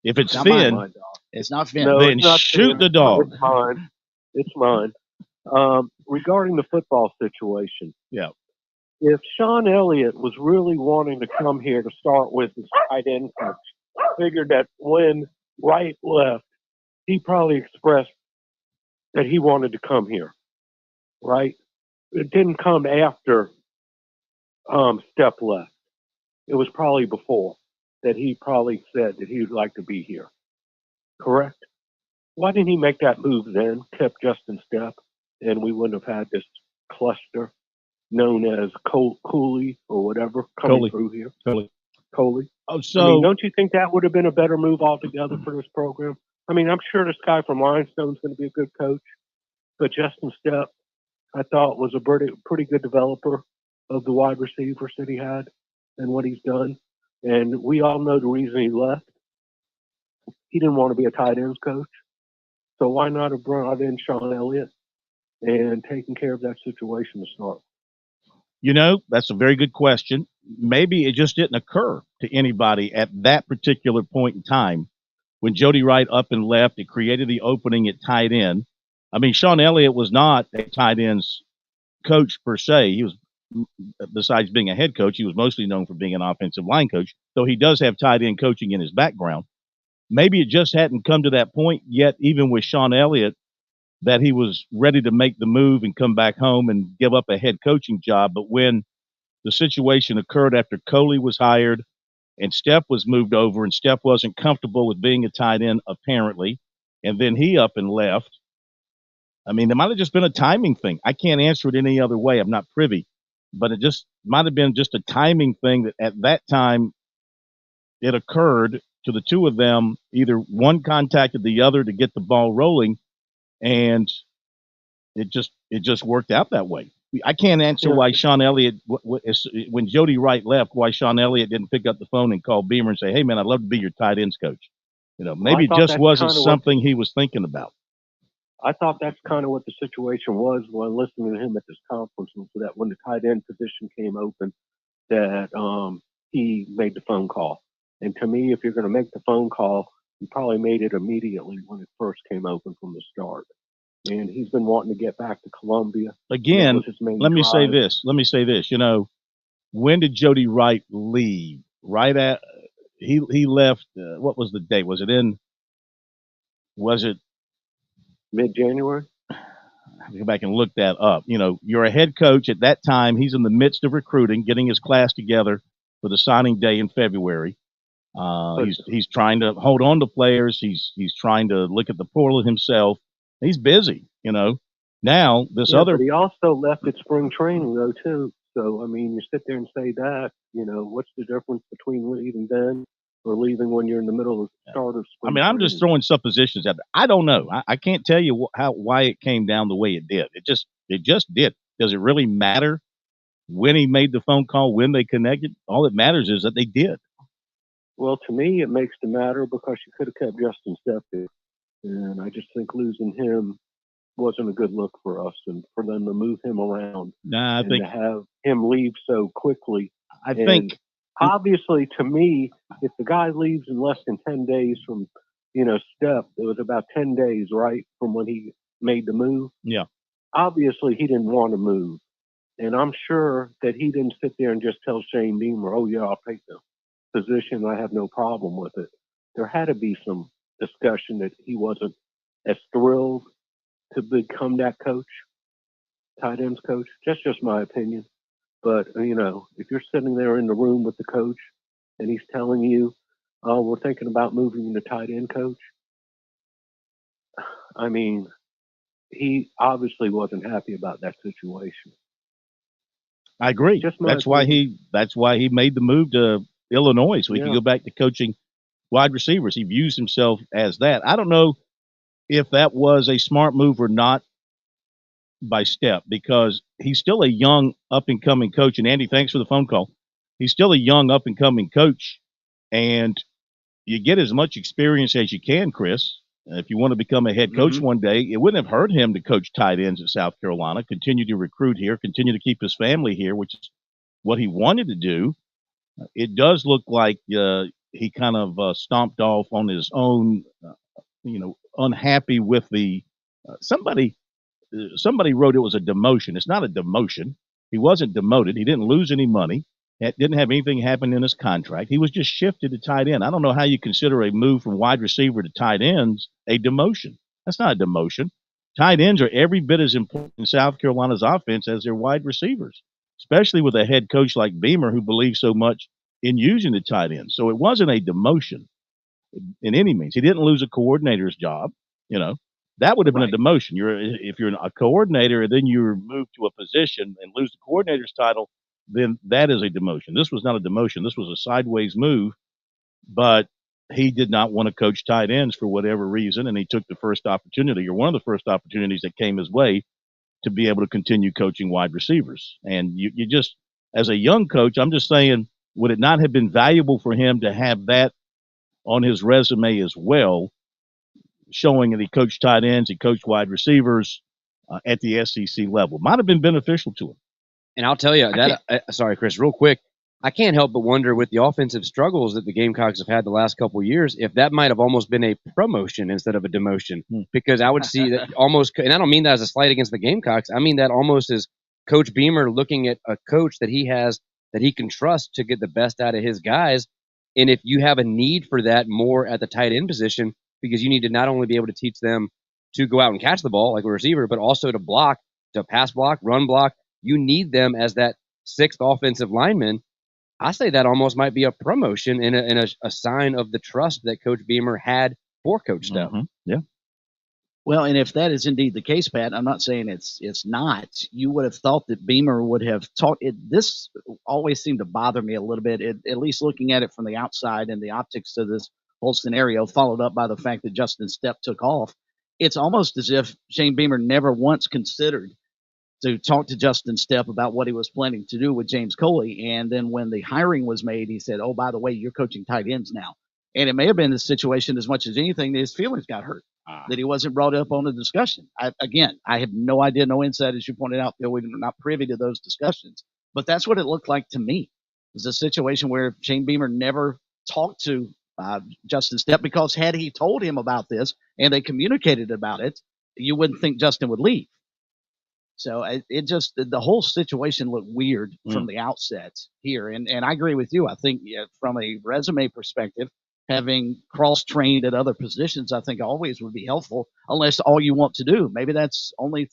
If it's Finn, it's not Finn. No, then shoot Finn. the dog. It's mine. Regarding the football situation. Yeah. If Sean Elliott was really wanting to come here to start with his tight end coach, figured that when Wright left, he probably expressed that he wanted to come here, right? It didn't come after Step left. It was probably before that he probably said that he would like to be here. Correct? Why didn't he make that move then, kept Justin Step, and we wouldn't have had this cluster known as Cooley or whatever coming through here? Coley. Oh, so I mean, don't you think that would have been a better move altogether for this program? I mean, I'm sure this guy from Limestone's going to be a good coach, but Justin Step, I thought, was a pretty good developer of the wide receivers that he had and what he's done. And we all know the reason he left. He didn't want to be a tight ends coach. So why not have brought in Sean Elliott and taken care of that situation to start? You know, that's a very good question. Maybe it just didn't occur to anybody at that particular point in time. When Jody Wright up and left, it created the opening at tight end. I mean, Sean Elliott was not a tight ends coach per se. He was, besides being a head coach, he was mostly known for being an offensive line coach, though he does have tight end coaching in his background. Maybe it just hadn't come to that point yet, even with Sean Elliott, that he was ready to make the move and come back home and give up a head coaching job. But when the situation occurred after Coley was hired and Steph was moved over, and Steph wasn't comfortable with being a tight end, apparently, and then he up and left. I mean, it might have just been a timing thing. I can't answer it any other way. I'm not privy. But it just might have been just a timing thing that at that time it occurred to the two of them. Either one contacted the other to get the ball rolling, and it just worked out that way. I can't answer why Sean Elliott, when Jody Wright left, why Sean Elliott didn't pick up the phone and call Beamer and say, "Hey, man, I'd love to be your tight ends coach." You know, maybe it just wasn't something he was thinking about. I thought that's kind of what the situation was when listening to him at this conference, so that when the tight end position came open, that he made the phone call. And to me, if you're going to make the phone call, he probably made it immediately when it first came open from the start. And he's been wanting to get back to Columbia. Again, let me say this. You know, when did Jody Wright leave? Right at he left. What was the date? Was it mid-January? I have to go back and look that up. You know, you're a head coach at that time. He's in the midst of recruiting, getting his class together for the signing day in February. He's trying to hold on to players. He's trying to look at the portal himself. He's busy, you know. Now but he also left at spring training though too. So I mean, you sit there and say that, you know, what's the difference between leaving then or leaving when you're in the middle of the start of spring? I mean, I'm just throwing suppositions out there. I don't know. I can't tell you why it came down the way it did. It just did. Does it really matter when he made the phone call, when they connected. All that matters is that they did. Well, to me, it makes it matter because you could have kept Justin Stepp there. And I just think losing him wasn't a good look for us, and for them to move him around to have him leave so quickly. I think obviously, to me, if the guy leaves in less than 10 days from, Stepp, it was about 10 days, right, from when he made the move. Yeah. Obviously, he didn't want to move. And I'm sure that he didn't sit there and just tell Shane Beamer, oh, yeah, I'll take the position. I have no problem with it. There had to be some discussion that he wasn't as thrilled to become that coach, tight ends coach. That's just my opinion. But, if you're sitting there in the room with the coach and he's telling you, oh, we're thinking about moving the tight end coach, I mean, he obviously wasn't happy about that situation. I agree. That's why he made the move to Illinois, so he could go back to coaching wide receivers. He views himself as that. I don't know if that was a smart move or not by Stepp, because he's still a young up-and-coming coach. And Andy, thanks for the phone call. He's still a young up-and-coming coach, and you get as much experience as you can, Chris. If you want to become a head coach one day, it wouldn't have hurt him to coach tight ends at South Carolina, continue to recruit here, continue to keep his family here, which is what he wanted to do. It does look like he kind of stomped off on his own, unhappy with the somebody wrote it was a demotion. It's not a demotion. He wasn't demoted. He didn't lose any money. It didn't have anything happen in his contract. He was just shifted to tight end. I don't know how you consider a move from wide receiver to tight ends a demotion. That's not a demotion. Tight ends are every bit as important in South Carolina's offense as their wide receivers, especially with a head coach like Beamer who believes so much in using the tight end. So it wasn't a demotion in any means. He didn't lose a coordinator's job. That would have been a demotion. If you're a coordinator and then you're moved to a position and lose the coordinator's title, then that is a demotion. This was not a demotion. This was a sideways move, but he did not want to coach tight ends for whatever reason, and he took the first opportunity, or one of the first opportunities that came his way, to be able to continue coaching wide receivers. And you just, as a young coach, I'm just saying, would it not have been valuable for him to have that on his resume as well, showing that he coached tight ends, he coached wide receivers at the SEC level? Might have been beneficial to him. And I'll tell you sorry, Chris, real quick. I can't help but wonder, with the offensive struggles that the Gamecocks have had the last couple of years, if that might have almost been a promotion instead of a demotion. Because I would see that almost, and I don't mean that as a slight against the Gamecocks. I mean that almost as Coach Beamer looking at a coach that he has, that he can trust to get the best out of his guys. And if you have a need for that more at the tight end position, because you need to not only be able to teach them to go out and catch the ball like a receiver, but also to block, to pass block, run block. You need them as that sixth offensive lineman. I say that almost might be a promotion and a sign of the trust that Coach Beamer had for Coach Stepp. Yeah. Well, and if that is indeed the case, Pat, I'm not saying it's not. You would have thought that Beamer would have talked. This always seemed to bother me a little bit, at least looking at it from the outside and the optics of this whole scenario, followed up by the fact that Justin Stepp took off. It's almost as if Shane Beamer never once considered to talk to Justin Stepp about what he was planning to do with James Coley. And then when the hiring was made, he said, oh, by the way, you're coaching tight ends now. And it may have been the situation as much as anything that his feelings got hurt, that he wasn't brought up on the discussion. I have no idea, no insight, as you pointed out, Bill. We're not privy to those discussions. But that's what it looked like to me. It was a situation where Shane Beamer never talked to Justin Stepp, because had he told him about this and they communicated about it, you wouldn't think Justin would leave. So it just, the whole situation looked weird from the outset here. And I agree with you. I think from a resume perspective, having cross-trained at other positions, I think always would be helpful, unless all you want to do. Maybe that's only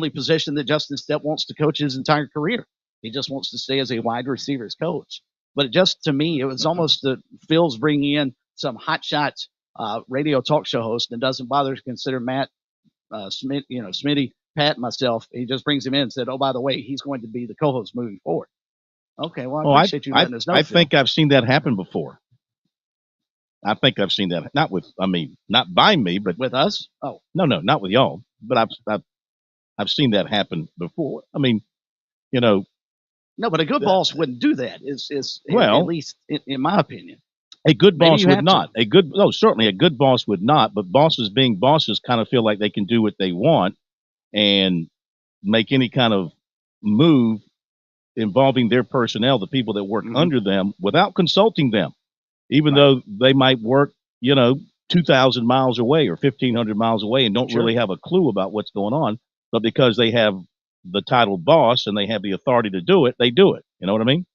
position that Justin Stepp wants to coach his entire career. He just wants to stay as a wide receivers coach. But just to me, it was almost Phil's bringing in some hotshot radio talk show host and doesn't bother to consider Matt, Smitty, Pat, and myself. He just brings him in and said, oh, by the way, he's going to be the co-host moving forward. Okay, well, I appreciate you letting us know. I think I've seen that happen before. I think I've seen that, not by me, but with us. Oh, no, not with y'all. But I've seen that happen before. I mean, No, but a good boss wouldn't do that. Well, at least in my opinion. A good boss would not. Certainly a good boss would not. But bosses, being bosses, kind of feel like they can do what they want and make any kind of move involving their personnel, the people that work under them, without consulting them, even though they might work, 2,000 miles away or 1,500 miles away and don't really have a clue about what's going on. But because they have the title boss and they have the authority to do it, they do it. You know what I mean?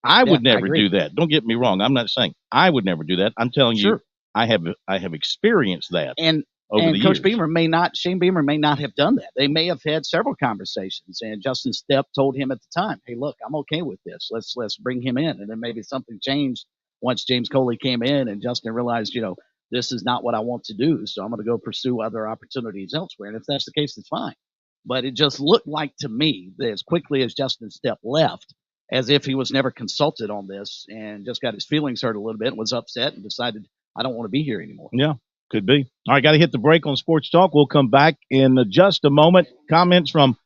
I would never do that. Don't get me wrong. I'm not saying I would never do that. I'm telling you, I have experienced that. And Coach Beamer Shane Beamer may not have done that. They may have had several conversations, and Justin Stepp told him at the time, "Hey, look, I'm okay with this. Let's bring him in." And then maybe something changed once James Coley came in, and Justin realized, this is not what I want to do, so I'm going to go pursue other opportunities elsewhere. And if that's the case, that's fine. But it just looked like to me that as quickly as Justin Stepp left, as if he was never consulted on this and just got his feelings hurt a little bit and was upset and decided, I don't want to be here anymore. Yeah, could be. All right, got to hit the break on Sports Talk. We'll come back in just a moment. Comments from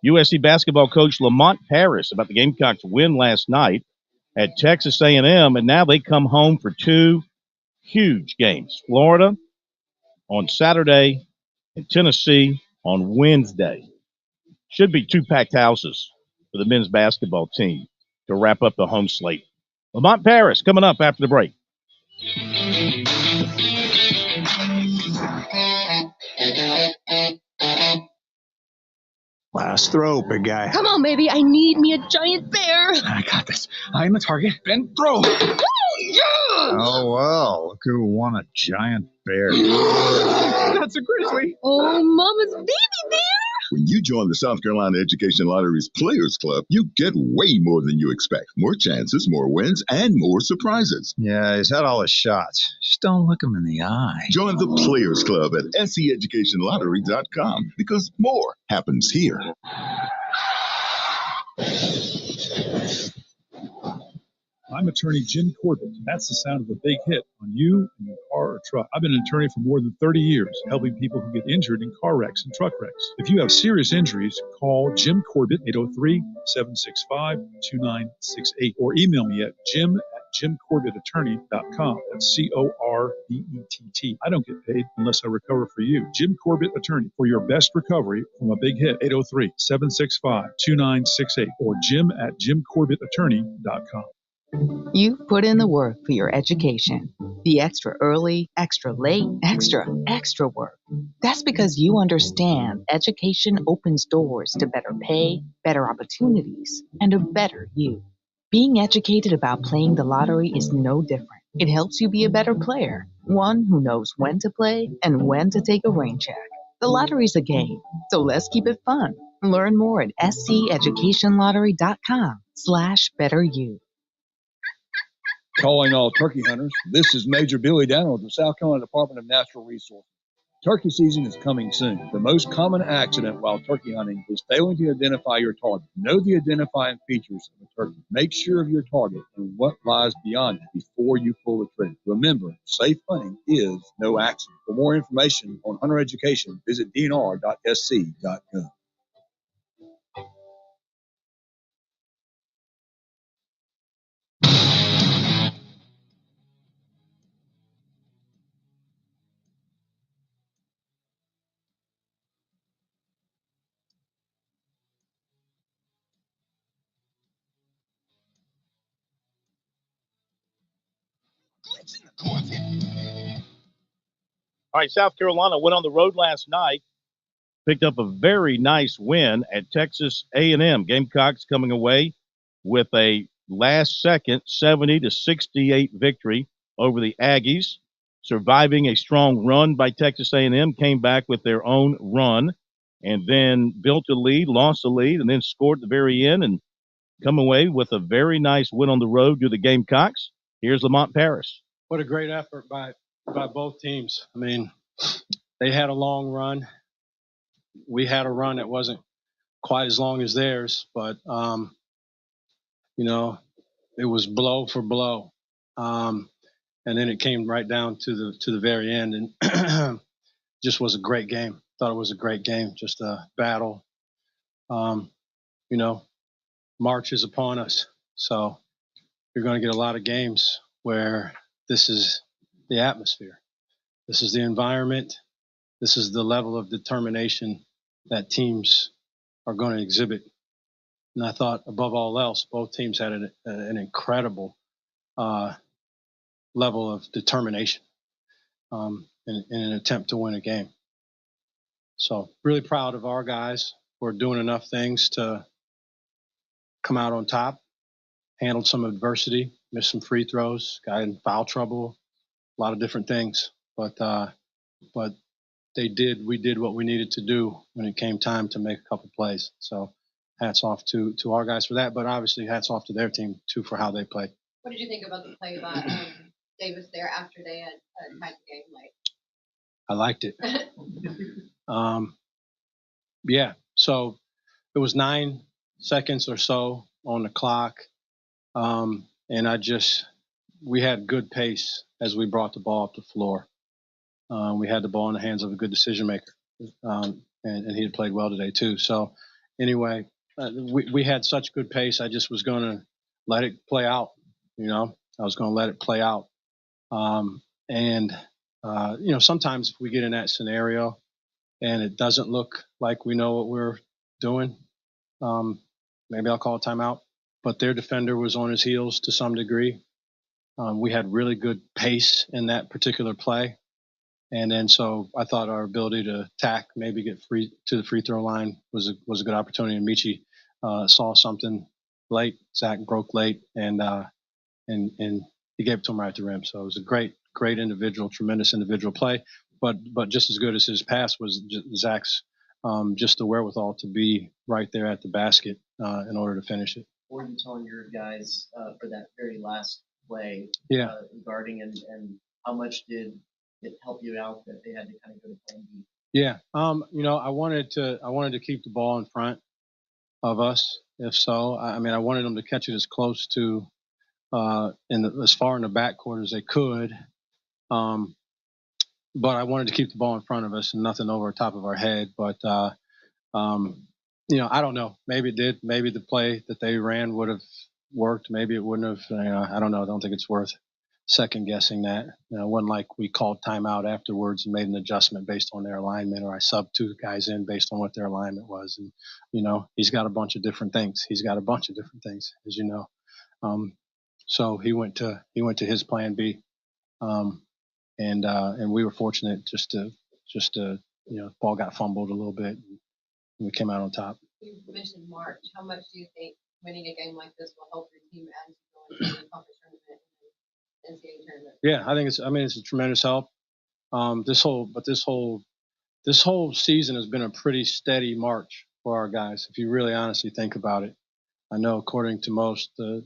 USC basketball coach Lamont Paris about the Gamecocks' win last night at Texas A&M, and now they come home for two huge games. Florida on Saturday and Tennessee on Wednesday. Should be two packed houses for the men's basketball team to wrap up the home slate. Lamont Paris coming up after the break. Last throw, big guy. Come on, baby. I need me a giant bear. I got this. I'm the target. Ben, throw. Yeah! Oh, well. Look who won a giant bear. That's a grizzly. Oh, Mama's baby bear. When you join the South Carolina Education Lottery's Players Club, you get way more than you expect. More chances, more wins, and more surprises. Yeah, he's had all his shots. Just don't look him in the eye. Join the Players Club at seeducationlottery.com because more happens here. I'm attorney Jim Corbett. That's the sound of a big hit on you and your car or truck. I've been an attorney for more than 30 years, helping people who get injured in car wrecks and truck wrecks. If you have serious injuries, call Jim Corbett, 803-765-2968, or email me at jim@jimcorbettattorney.com. That's CORBETT. I don't get paid unless I recover for you. Jim Corbett Attorney, for your best recovery from a big hit, 803-765-2968, or jim@jimcorbettattorney.com. You've put in the work for your education. The extra early, extra late, extra work. That's because you understand education opens doors to better pay, better opportunities, and a better you. Being educated about playing the lottery is no different. It helps you be a better player, one who knows when to play and when to take a rain check. The lottery's a game, so let's keep it fun. Learn more at sceducationlottery.com/betteryou. Calling all turkey hunters, this is Major Billy Downer with the South Carolina Department of Natural Resources. Turkey season is coming soon. The most common accident while turkey hunting is failing to identify your target. Know the identifying features of a turkey. Make sure of your target and what lies beyond it before you pull the trigger. Remember, safe hunting is no accident. For more information on hunter education, visit dnr.sc.gov. All right, South Carolina went on the road last night, picked up a very nice win at Texas A&M. Gamecocks coming away with a last-second 70-68 victory over the Aggies, surviving a strong run by Texas A&M, came back with their own run, and then built a lead, lost a lead, and then scored at the very end and come away with a very nice win on the road to the Gamecocks. Here's Lamont Paris. What a great effort by both teams. I mean, they had a long run. We had a run that wasn't quite as long as theirs, but, it was blow for blow. And then it came right down to the very end, and just was a great game. Thought it was a great game, just a battle. March is upon us. So you're going to get a lot of games where this is the atmosphere. This is the environment. This is the level of determination that teams are going to exhibit. And I thought, above all else, both teams had an incredible level of determination in an attempt to win a game. So really proud of our guys who are doing enough things to come out on top, handled some adversity, missed some free throws, got in foul trouble, a lot of different things. But we did what we needed to do when it came time to make a couple plays. So hats off to our guys for that, but obviously hats off to their team too for how they played. What did you think about the play by Davis there after they had tied the game late? I liked it. Yeah, so it was 9 seconds or so on the clock, and we had good pace as we brought the ball up the floor. We had the ball in the hands of a good decision maker, and he had played well today too. So anyway, we had such good pace. I just was going to let it play out. I was going to let it play out. Sometimes if we get in that scenario and it doesn't look like we know what we're doing, maybe I'll call a timeout. But their defender was on his heels to some degree. We had really good pace in that particular play. And then so I thought our ability to attack, maybe get free to the free throw line was a good opportunity. And Michi saw something late. Zach broke late, and he gave it to him right at the rim. So it was a great individual, tremendous individual play. But just as good as his pass was Zach's just the wherewithal to be right there at the basket in order to finish it. What were you telling your guys for that very last play regarding and how much did it help you out that they had to kind of go to plan B? Yeah, I wanted to keep the ball in front of us. If so, I wanted them to catch it as close to as far in the backcourt as they could. But I wanted to keep the ball in front of us and nothing over top of our head. But I don't know. Maybe it did. Maybe the play that they ran would have worked. Maybe it wouldn't have. I don't know. I don't think it's worth second guessing that. It wasn't like we called timeout afterwards and made an adjustment based on their alignment, or I subbed 2 guys in based on what their alignment was. And he's got a bunch of different things. As you know. So he went to his plan B, and we were fortunate just to the ball got fumbled a little bit and we came out on top. You mentioned March. How much do you think winning a game like this will help your team as you go into the conference tournament and NCAA tournament? Yeah, I think it's a tremendous help. This whole season has been a pretty steady march for our guys. If you really honestly think about it, I know according to most, the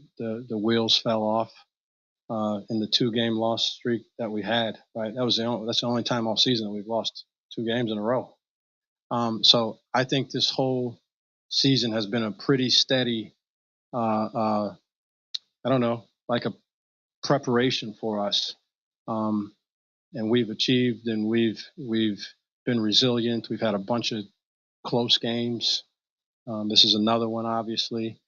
wheels fell off in the 2-game loss streak that we had. Right, that's the only time all season that we've lost 2 games in a row. So I think this whole season has been a pretty steady, I don't know, like a preparation for us. And we've achieved, and we've been resilient. We've had a bunch of close games. This is another one, obviously.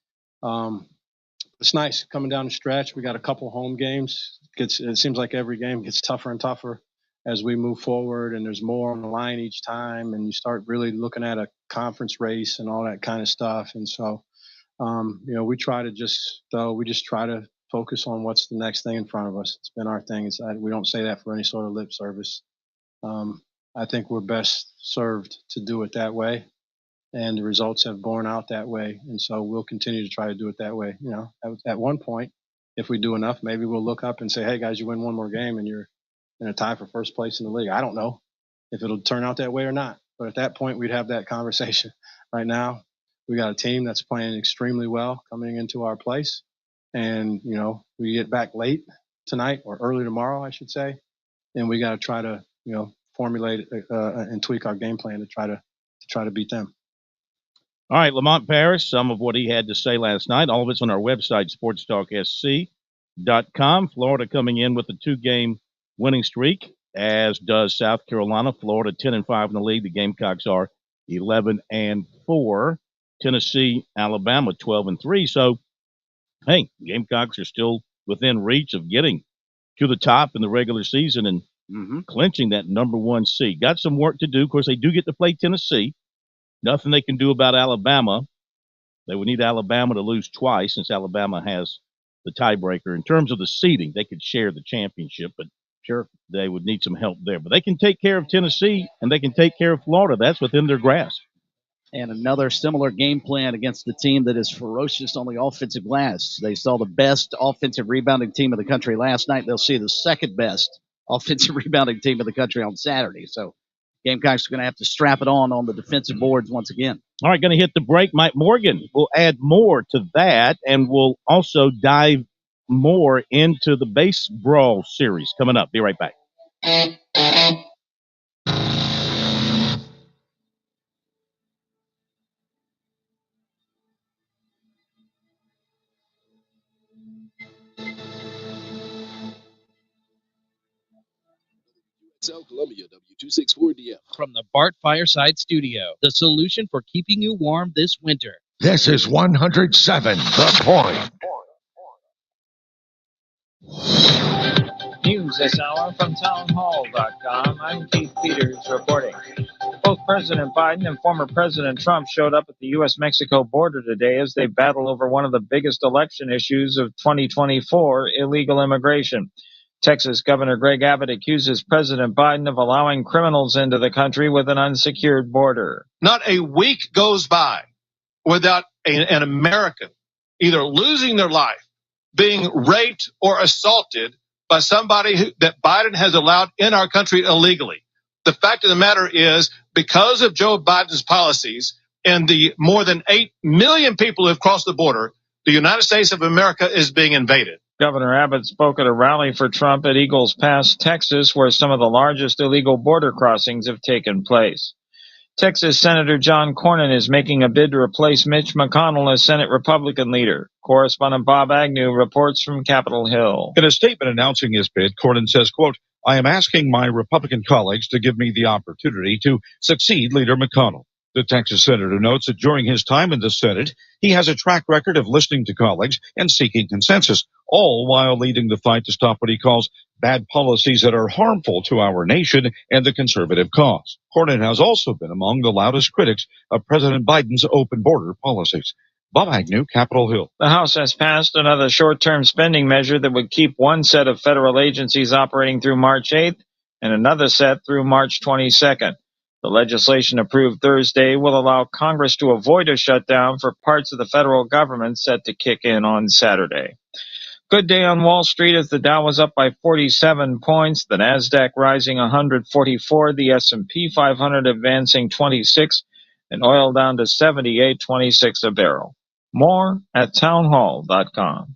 It's nice coming down the stretch. We got a couple home games. It seems like every game gets tougher and tougher as we move forward, and there's more on the line each time, and you start really looking at a conference race and all that kind of stuff. And so, we try to focus on what's the next thing in front of us. It's been our thing. We don't say that for any sort of lip service. I think we're best served to do it that way, and the results have borne out that way. And so we'll continue to try to do it that way. At one point, if we do enough, maybe we'll look up and say, hey guys, you win one more game and you're in a tie for first place in the league. I don't know if it'll turn out that way or not, but at that point we'd have that conversation. Right now, we got a team that's playing extremely well coming into our place. And, we get back late tonight or early tomorrow, I should say. And we got to try to, formulate and tweak our game plan to try to beat them. All right, Lamont Paris, some of what he had to say last night. All of it's on our website, SportsTalkSC.com. Florida coming in with a 2-game winning streak, as does South Carolina. Florida 10-5 in the league. The Gamecocks are 11-4. Tennessee, Alabama 12-3. So, hey, Gamecocks are still within reach of getting to the top in the regular season and clinching that number 1 seed. Got some work to do. Of course, they do get to play Tennessee. Nothing they can do about Alabama. They would need Alabama to lose twice since Alabama has the tiebreaker. In terms of the seeding, they could share the championship, but sure, they would need some help there. But they can take care of Tennessee, and they can take care of Florida. That's within their grasp. And another similar game plan against the team that is ferocious on the offensive glass. They saw the best offensive rebounding team in the country last night. They'll see the second best offensive rebounding team in the country on Saturday. So Gamecocks are going to have to strap it on the defensive boards once again. All right, going to hit the break. Mike Morgan will add more to that, and we'll also dive more into the base brawl series coming up. Be right back. South Columbia, W264DF. From the Bart Fireside Studio, the solution for keeping you warm this winter. This is 107 The Point. News this hour from townhall.com. I'm Keith Peters reporting. Both President Biden and former President Trump showed up at the U.S.-Mexico border today as they battle over one of the biggest election issues of 2024, illegal immigration. Texas Governor Greg Abbott accuses President Biden of allowing criminals into the country with an unsecured border. Not a week goes by without an American either losing their life, being raped or assaulted by somebody that Biden has allowed in our country illegally. The fact of the matter is, because of Joe Biden's policies and the more than 8 million people who have crossed the border, the United States of America is being invaded. Governor Abbott spoke at a rally for Trump at Eagles Pass, Texas, where some of the largest illegal border crossings have taken place. Texas Senator John Cornyn is making a bid to replace Mitch McConnell as Senate Republican leader. Correspondent Bob Agnew reports from Capitol Hill. In a statement announcing his bid, Cornyn says, quote, "I am asking my Republican colleagues to give me the opportunity to succeed Leader McConnell." The Texas senator notes that during his time in the Senate, he has a track record of listening to colleagues and seeking consensus, all while leading the fight to stop what he calls bad policies that are harmful to our nation and the conservative cause. Cornyn has also been among the loudest critics of President Biden's open border policies. Bob Agnew, Capitol Hill. The House has passed another short-term spending measure that would keep one set of federal agencies operating through March 8th and another set through March 22nd. The legislation approved Thursday will allow Congress to avoid a shutdown for parts of the federal government set to kick in on Saturday. Good day on Wall Street as the Dow was up by 47 points, the Nasdaq rising 144, the S&P 500 advancing 26, and oil down to $78.26 a barrel. More at townhall.com.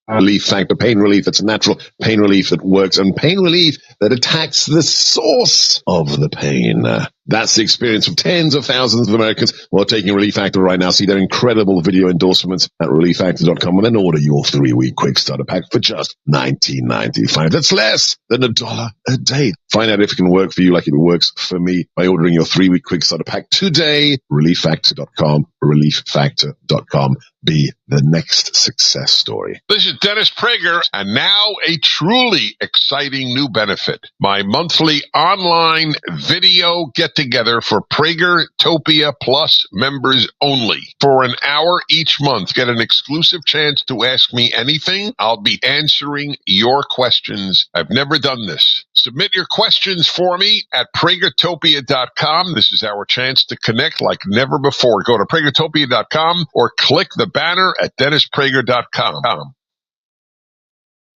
Relief Factor, pain relief that's natural, pain relief that works, and pain relief that attacks the source of the pain. That's the experience of tens of thousands of Americans who are taking Relief Factor right now. See their incredible video endorsements at relieffactor.com and then order your 3-week quick starter pack for just $19.95. That's less than $1 a day. Find out if it can work for you like it works for me by ordering your 3-week quick starter pack today. Relieffactor.com, relieffactor.com. Be the next success story. This is Dennis Prager, and now a truly exciting new benefit. My monthly online video get-together for Pragertopia Plus members only. For an hour each month, get an exclusive chance to ask me anything. I'll be answering your questions. I've never done this. Submit your questions for me at Pragertopia.com. This is our chance to connect like never before. Go to Pragertopia.com or click the banner at DennisPrager.com.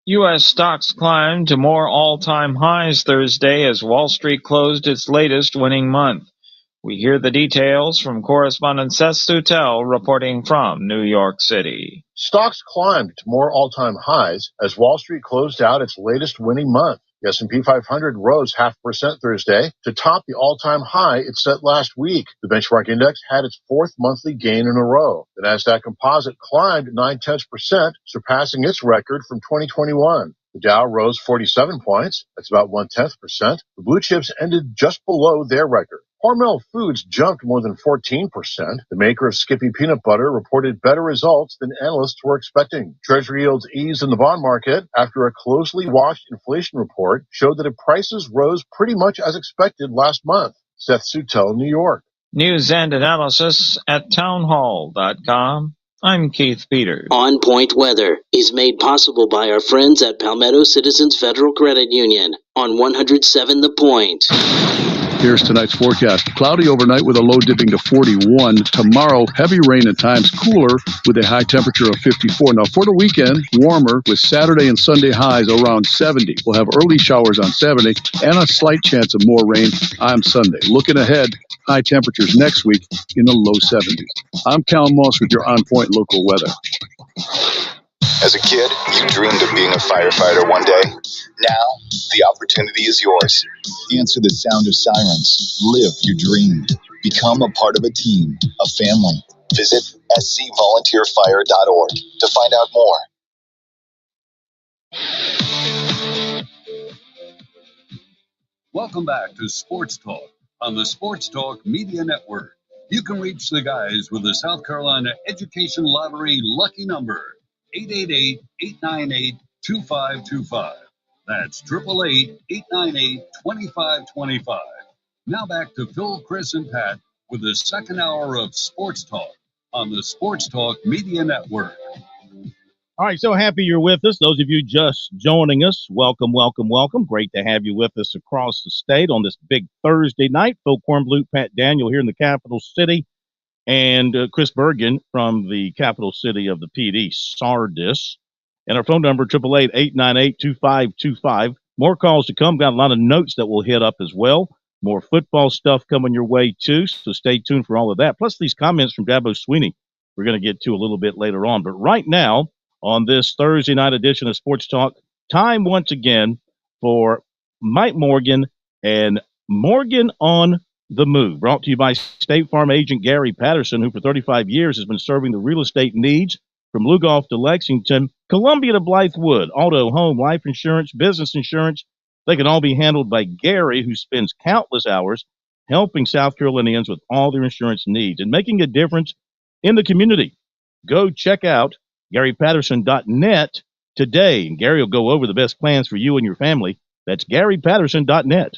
U.S. stocks climbed to more all-time highs Thursday as Wall Street closed its latest winning month. We hear the details from correspondent Seth Sutel reporting from New York City. Stocks climbed to more all-time highs as Wall Street closed out its latest winning month. The S&P 500 rose 0.5% Thursday to top the all-time high it set last week. The benchmark index had its fourth monthly gain in a row. The Nasdaq Composite climbed 0.9%, surpassing its record from 2021. The Dow rose 47 points. That's about 0.1%. The blue chips ended just below their record. Hormel Foods jumped more than 14%. The maker of Skippy Peanut Butter reported better results than analysts were expecting. Treasury yields eased in the bond market after a closely watched inflation report showed that prices rose pretty much as expected last month. Seth Sutel, New York. News and analysis at townhall.com. I'm Keith Peters. On Point Weather is made possible by our friends at Palmetto Citizens Federal Credit Union on 107 The Point. Here's tonight's forecast. Cloudy overnight with a low dipping to 41. Tomorrow, heavy rain at times, cooler with a high temperature of 54. Now, for the weekend, warmer with Saturday and Sunday highs around 70. We'll have early showers on Saturday and a slight chance of more rain on Sunday. Looking ahead, high temperatures next week in the low 70s. I'm Cal Moss with your On Point local weather. As a kid, you dreamed of being a firefighter one day. Now, the opportunity is yours. Answer the sound of sirens. Live your dream. Become a part of a team, a family. Visit scvolunteerfire.org to find out more. Welcome back to Sports Talk on the Sports Talk Media Network. You can reach the guys with the South Carolina Education Lottery lucky number, 888-898-2525. That's 888-898-2525. Now back to Phil, Chris, and Pat with the second hour of Sports Talk on the Sports Talk Media Network. All right, so happy you're with us. Those of you just joining us, welcome, welcome, welcome. Great to have you with us across the state on this big Thursday night. Phil Kornblut, Pat Daniel here in the capital city, and Chris Bergen from the capital city of the PD, Sardis. And our phone number, 888-898-2525. More calls to come. Got a lot of notes that we'll hit up as well. More football stuff coming your way, too, so stay tuned for all of that. Plus these comments from Dabo Sweeney we're going to get to a little bit later on. But right now, on this Thursday night edition of Sports Talk, time once again for Mike Morgan and Morgan on the Move, brought to you by State Farm agent Gary Patterson, who for 35 years has been serving the real estate needs from Lugoff to Lexington, Columbia to Blythewood, auto, home, life insurance, business insurance. They can all be handled by Gary, who spends countless hours helping South Carolinians with all their insurance needs and making a difference in the community. Go check out GaryPatterson.net today, and Gary will go over the best plans for you and your family. That's GaryPatterson.net.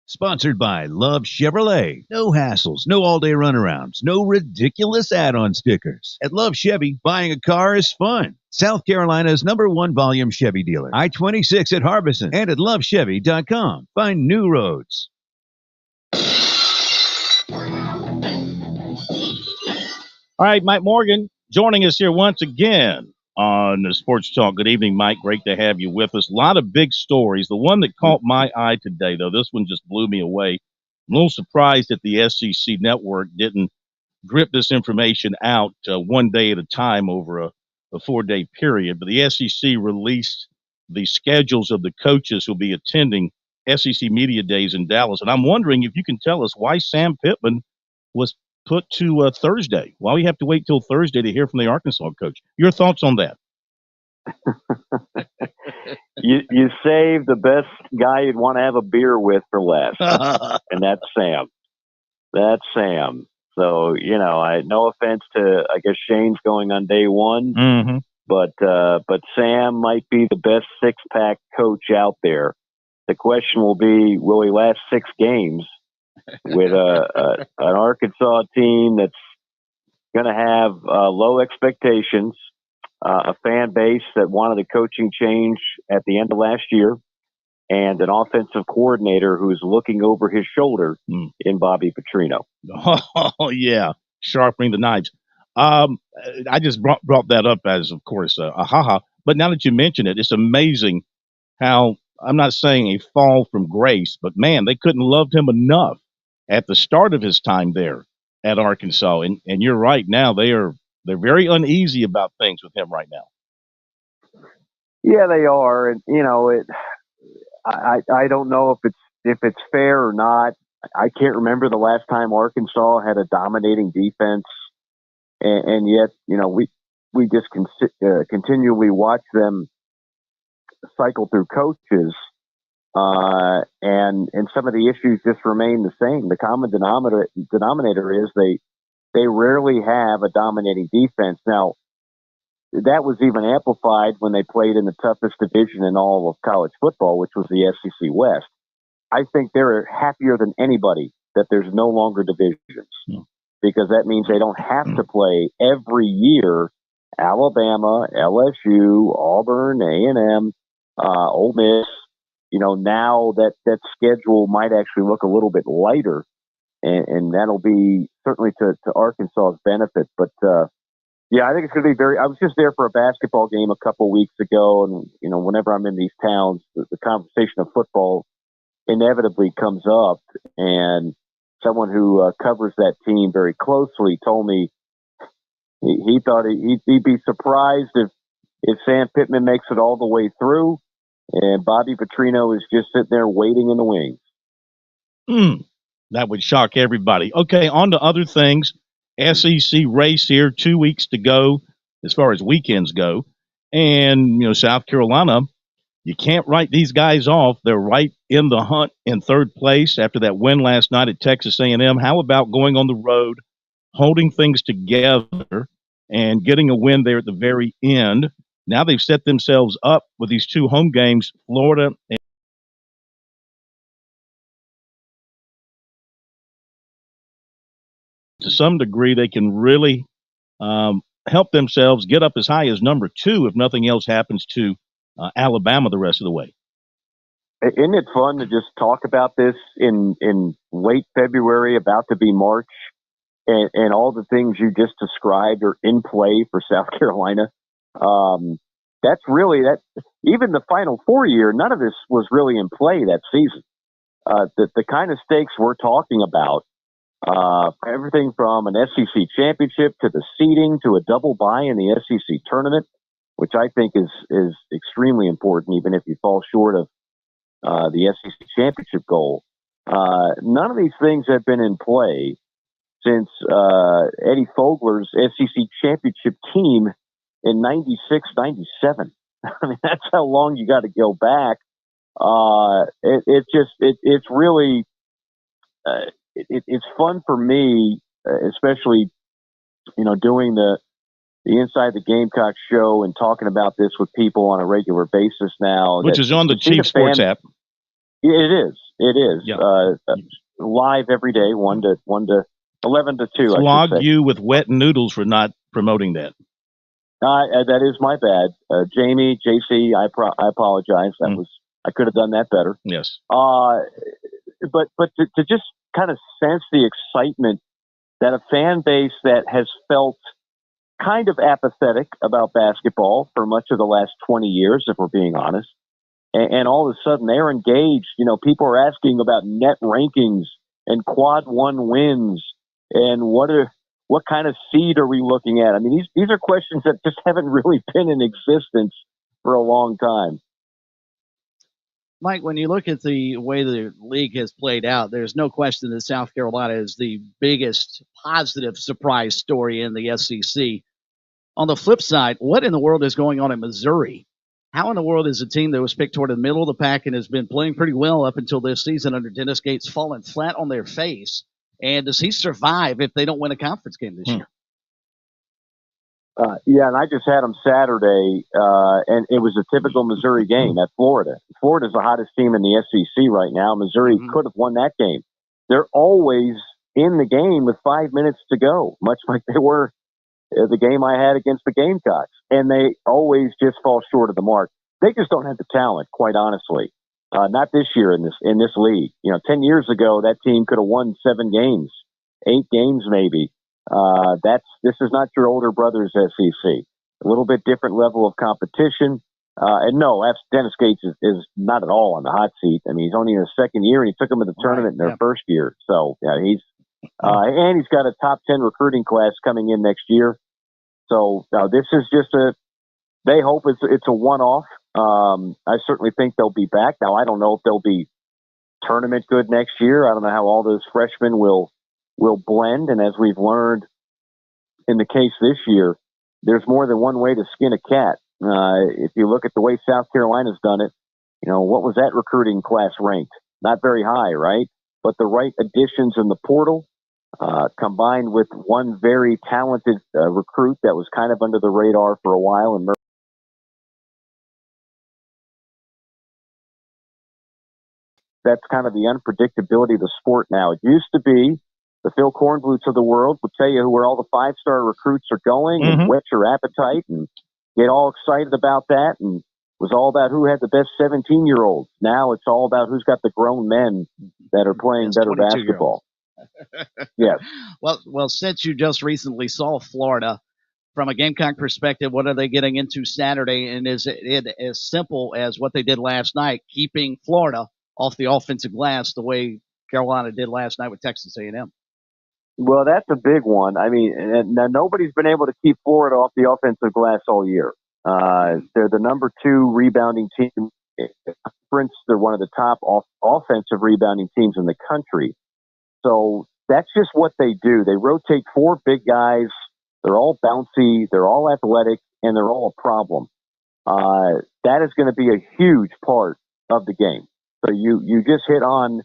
Sponsored by Love Chevrolet. No hassles, no all-day runarounds, no ridiculous add-on stickers. At Love Chevy, buying a car is fun. South Carolina's #1 volume Chevy dealer. I-26 at Harbison and at lovechevy.com. Find new roads. All right, Mike Morgan joining us here once again on the Sports Talk. Good evening, Mike. Great to have you with us. A lot of big stories. The one that caught my eye today, though, this one just blew me away. I'm a little surprised that the SEC network didn't drip this information out one day at a time over a 4-day period. But the SEC released the schedules of the coaches who will be attending SEC Media Days in Dallas. And I'm wondering if you can tell us why Sam Pittman was put to Thursday. Why we have to wait till Thursday to hear from the Arkansas coach? Your thoughts on that? You save the best guy you'd want to have a beer with for last, and that's Sam. That's Sam. So, no offense to, I guess Shane's going on day one, but Sam might be the best six-pack coach out there. The question will be, will he last 6 games with an Arkansas team that's going to have low expectations, a fan base that wanted a coaching change at the end of last year, and an offensive coordinator who's looking over his shoulder in Bobby Petrino. Oh, yeah, sharpening the knives. I just brought that up as, of course, a ha-ha. But now that you mention it, it's amazing how, I'm not saying a fall from grace, but, man, they couldn't love him enough at the start of his time there at Arkansas. And you're right, now they're very uneasy about things with him right now. Yeah, they are. And, I don't know if it's fair or not. I can't remember the last time Arkansas had a dominating defense, and yet we just continually watch them cycle through coaches and some of the issues just remain the same. The common denominator is they rarely have a dominating defense. Now, that was even amplified when they played in the toughest division in all of college football, which was the SEC West. I think they're happier than anybody that there's no longer divisions, because that means they don't have to play every year Alabama, LSU, Auburn, A&M, Ole Miss. Now that schedule might actually look a little bit lighter, and that'll be certainly to Arkansas's benefit. But yeah, I think it's going to be I was just there for a basketball game a couple of weeks ago, and whenever I'm in these towns, the conversation of football inevitably comes up, and someone who covers that team very closely told me he thought he'd be surprised if Sam Pittman makes it all the way through, and Bobby Petrino is just sitting there waiting in the wings. That would shock everybody. Okay, on to other things. SEC race here, 2 weeks to go as far as weekends go. And, South Carolina, you can't write these guys off. They're right in the hunt in third place after that win last night at Texas A&M. How about going on the road, holding things together, and getting a win there at the very end? Now they've set themselves up with these 2 home games, Florida and to some degree, they can really help themselves get up as high as number 2 if nothing else happens to Alabama the rest of the way. Isn't it fun to just talk about this in late February, about to be March, and all the things you just described are in play for South Carolina? That's really that. Even the Final Four year, none of this was really in play that season. The kind of stakes we're talking about, everything from an SEC championship to the seeding to a double bye in the SEC tournament, which I think is extremely important, even if you fall short of the SEC championship goal. None of these things have been in play since Eddie Fogler's SEC championship team in 96, 97. I mean, that's how long you got to go back. It's really it's fun for me, especially doing the Inside the Gamecock show and talking about this with people on a regular basis now, which is on the Chief Sports app. It is. Yeah. Live every day, 1 to 11 to 2. Flog you with wet noodles for not promoting that. That is my bad, Jamie, JC. I apologize. I could have done that better. Yes. But to just kind of sense the excitement that a fan base that has felt kind of apathetic about basketball for much of the last 20 years, if we're being honest, and all of a sudden they're engaged. People are asking about net rankings and quad 1 wins and what kind of seed are we looking at? I mean, these are questions that just haven't really been in existence for a long time. Mike, when you look at the way the league has played out, there's no question that South Carolina is the biggest positive surprise story in the SEC. On the flip side, what in the world is going on in Missouri? How in the world is a team that was picked toward the middle of the pack and has been playing pretty well up until this season under Dennis Gates fallen flat on their face? And does he survive if they don't win a conference game this year? Yeah, and I just had them Saturday, and it was a typical Missouri game at Florida. Florida's the hottest team in the SEC right now. Missouri could have won that game. They're always in the game with 5 minutes to go, much like they were the game I had against the Gamecocks. And they always just fall short of the mark. They just don't have the talent, quite honestly. Not this year in this league. 10 years ago, that team could have won 7 games, 8 games maybe. This is not your older brother's SEC. A little bit different level of competition. And no, Dennis Gates is not at all on the hot seat. I mean, he's only in his second year, and he took them to the tournament in their first year. So yeah, and he's got a top 10 recruiting class coming in next year. So this is just they hope it's a one-off. I certainly think they'll be back. Now, I don't know if they'll be tournament good next year. I don't know how all those freshmen will blend. And as we've learned in the case this year, there's more than one way to skin a cat. If you look at the way South Carolina's done it, What was that recruiting class ranked? Not very high, right? But the right additions in the portal, combined with one very talented recruit that was kind of under the radar for a while, and that's kind of the unpredictability of the sport now. It used to be the Phil Kornbluths of the world would tell you where all the 5-star recruits are going and whet your appetite and get all excited about that, and was all about who had the best 17-year-olds. Now it's all about who's got the grown men that are playing better basketball. Yes. Well, since you just recently saw Florida, from a Gamecock perspective, what are they getting into Saturday? And is it as simple as what they did last night, keeping Florida off the offensive glass the way Carolina did last night with Texas A&M? Well, that's a big one. I mean, now nobody's been able to keep Florida off the offensive glass all year. They're the number 2 rebounding team in the conference. They're one of the top offensive rebounding teams in the country. So that's just what they do. They rotate 4 big guys. They're all bouncy. They're all athletic, and they're all a problem. That is going to be a huge part of the game. So you just hit on,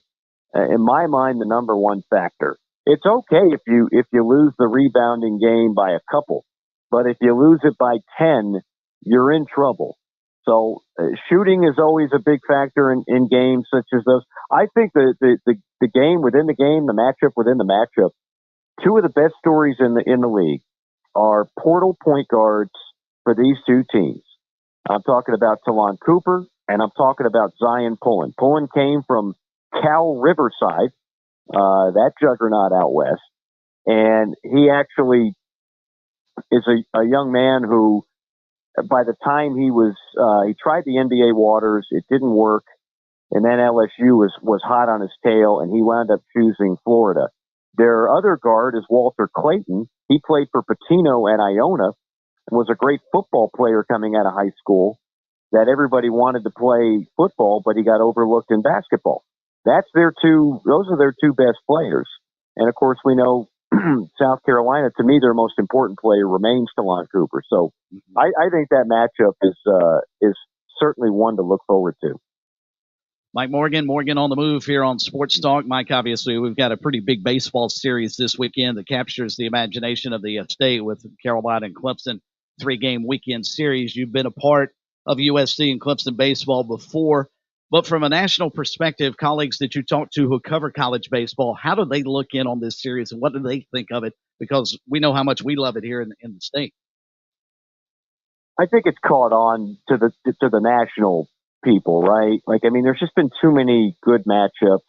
in my mind, the number one factor. It's okay if you lose the rebounding game by a couple, but if you lose it by 10, you're in trouble. So shooting is always a big factor in games such as those. I think the game within the game, the matchup within the matchup, 2 of the best stories in the league are portal point guards for these 2 teams. I'm talking about Talon Cooper, and I'm talking about Zion Pullen. Pullen came from Cal Riverside, that juggernaut out west, and he actually is a young man who, by the time he tried the NBA waters, it didn't work, and then LSU was hot on his tail, and he wound up choosing Florida. Their other guard is Walter Clayton. He played for Patino and Iona and was a great football player coming out of high school that everybody wanted to play football, but he got overlooked in basketball. Those are their 2 best players. And of course, we know South Carolina, to me, their most important player remains Talon Cooper. So I think that matchup is certainly one to look forward to. Mike Morgan on the move here on Sports Talk. Mike, obviously, we've got a pretty big baseball series this weekend that captures the imagination of the state with Carolina and Clemson, 3-game weekend series. You've been a part of USC and Clemson baseball before, but from a national perspective, colleagues that you talk to who cover college baseball, how do they look in on this series and what do they think of it? Because we know how much we love it here in the state. I think it's caught on to the national people, right? Like, I mean, there's just been too many good matchups.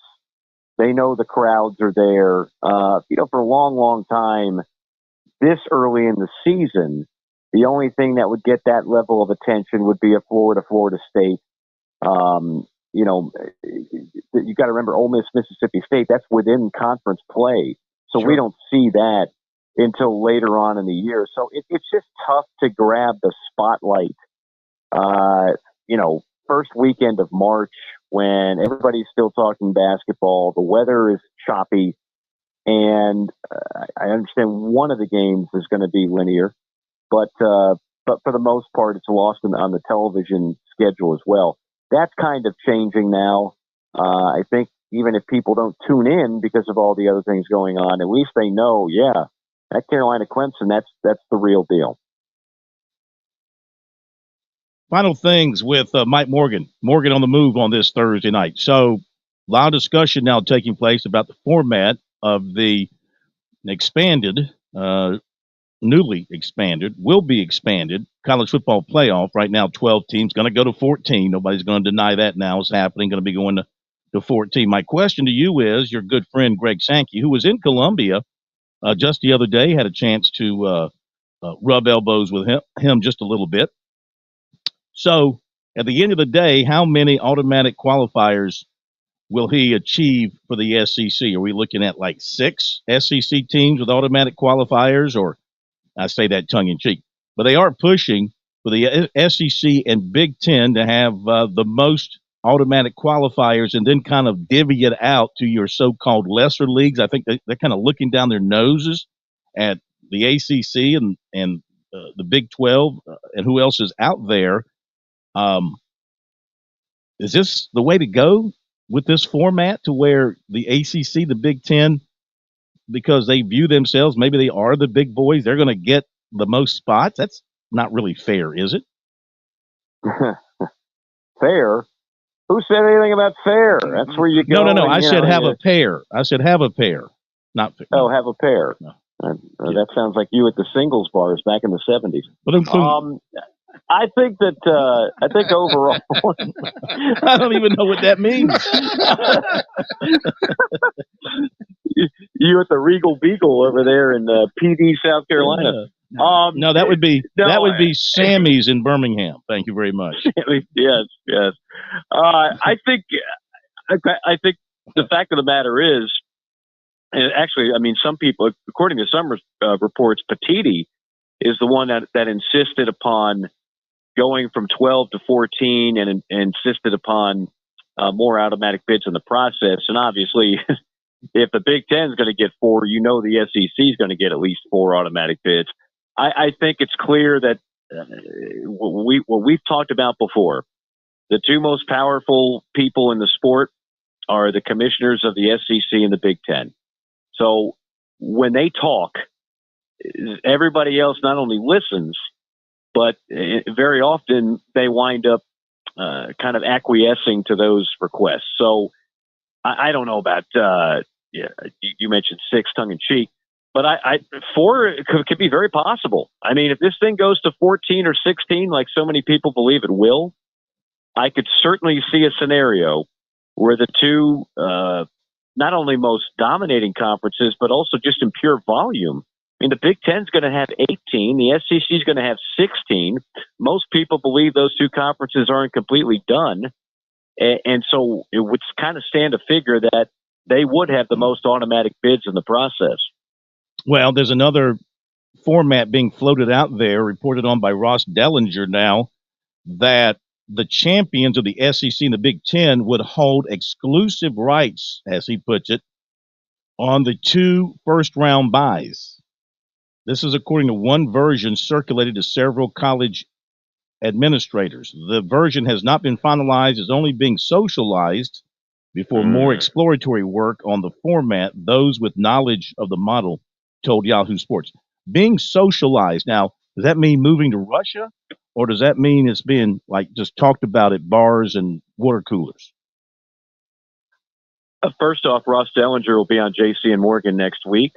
They know the crowds are there. For a long, long time, this early in the season, the only thing that would get that level of attention would be a Florida State. You got to remember Ole Miss, Mississippi State, that's within conference play. So we don't see that until later on in the year. So it's just tough to grab the spotlight, first weekend of March when everybody's still talking basketball. The weather is choppy, and I understand one of the games is going to be linear, but for the most part, it's lost on the television schedule as well. That's kind of changing now. I think even if people don't tune in because of all the other things going on, at least they know, that Carolina Clemson, that's the real deal. Final things with Mike Morgan. Morgan on the move on this Thursday night. So a lot of discussion now taking place about the format of the expanded, newly expanded, will be expanded college football playoff. Right now, 12 teams, going to go to 14. Nobody's going to deny that now. It's happening, going to be going to 14. My question to you is, your good friend Greg Sankey, who was in Columbia just the other day, had a chance to rub elbows with him just a little bit. So at the end of the day, how many automatic qualifiers will he achieve for the SEC? Are we looking at like 6 SEC teams with automatic qualifiers? Or I say that tongue in cheek, but they are pushing for the SEC and Big Ten to have the most automatic qualifiers and then kind of divvy it out to your so-called lesser leagues. I think they're kind of looking down their noses at the ACC and the Big 12 and who else is out there. Is this the way to go with this format, to where the ACC, the Big Ten, because they view themselves, maybe they are the big boys, they're going to get the most spots? That's not really fair, is it? Fair? Who said anything about fair? That's where you go. No. I said have a pair. I said have a pair. Not no. Have a pair. No. That sounds like you at the singles bars back in the 70s. But I think that I think overall, I don't even know what that means. You at the Regal Beagle over there in PD, South Carolina. No, that would be Sammy's in Birmingham. Thank you very much. Yes. I think the fact of the matter is, and actually, I mean, some people, according to some reports, Petiti is the one that insisted upon going from 12 to 14 and insisted upon more automatic bids in the process. And obviously, if the Big Ten is going to get 4, the SEC is going to get at least 4 automatic bids. I think it's clear that what we've talked about before, the 2 most powerful people in the sport are the commissioners of the SEC and the Big Ten. So when they talk, everybody else not only listens, but very often they wind up kind of acquiescing to those requests. So I don't know about, you mentioned 6 tongue-in-cheek, but 4 could be very possible. I mean, if this thing goes to 14 or 16, like so many people believe it will, I could certainly see a scenario where the 2 not only most dominating conferences, but also just in pure volume. I mean, the Big Ten's going to have 18. The SEC is going to have 16. Most people believe those 2 conferences aren't completely done. And so it would kind of stand to figure that they would have the most automatic bids in the process. Well, there's another format being floated out there, reported on by Ross Dellinger now, that the champions of the SEC and the Big Ten would hold exclusive rights, as he puts it, on the 2 first-round buys. This is according to one version circulated to several college administrators. The version has not been finalized, is only being socialized before more exploratory work on the format. Those with knowledge of the model told Yahoo Sports. Being socialized. Now, does that mean moving to Russia? Or does that mean it's being like just talked about at bars and water coolers? First off, Ross Dellinger will be on JC and Morgan next week.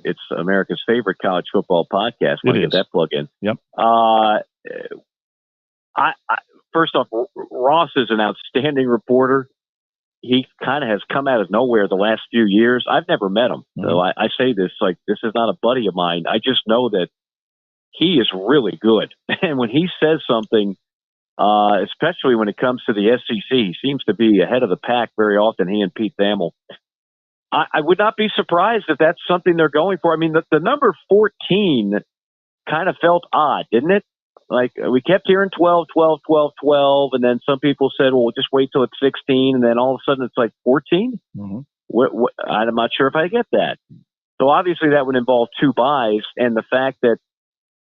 It's America's favorite college football podcast. Want to get that plug in? Yep. First off, Ross is an outstanding reporter. He kind of has come out of nowhere the last few years. I've never met him. So I say this like this is not a buddy of mine. I just know that he is really good. And when he says something, especially when it comes to the SEC, he seems to be ahead of the pack very often, he and Pete Thamel. I would not be surprised if that's something they're going for. I mean, the number 14 kind of felt odd, didn't it? Like, we kept hearing 12, 12, 12, 12, and then some people said, well, we'll just wait till it's 16, and then all of a sudden it's like 14? I'm not sure if I get that. So obviously that would involve 2 buys, and the fact that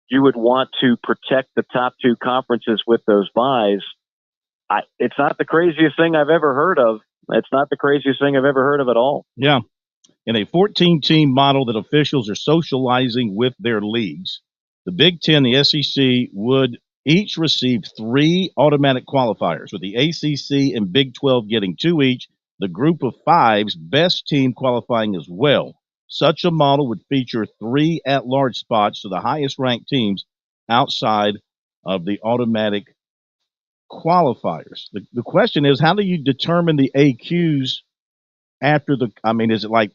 you would want to protect the top 2 conferences with those buys, it's not the craziest thing I've ever heard of. It's not the craziest thing I've ever heard of at all. Yeah. In a 14-team model that officials are socializing with their leagues, the Big Ten, the SEC would each receive 3 automatic qualifiers, with the ACC and Big 12 getting 2 each, the group of 5's best team qualifying as well. Such a model would feature 3 at-large spots to the highest-ranked teams outside of the automatic qualifiers. The question is, how do you determine the AQs after the – I mean, is it like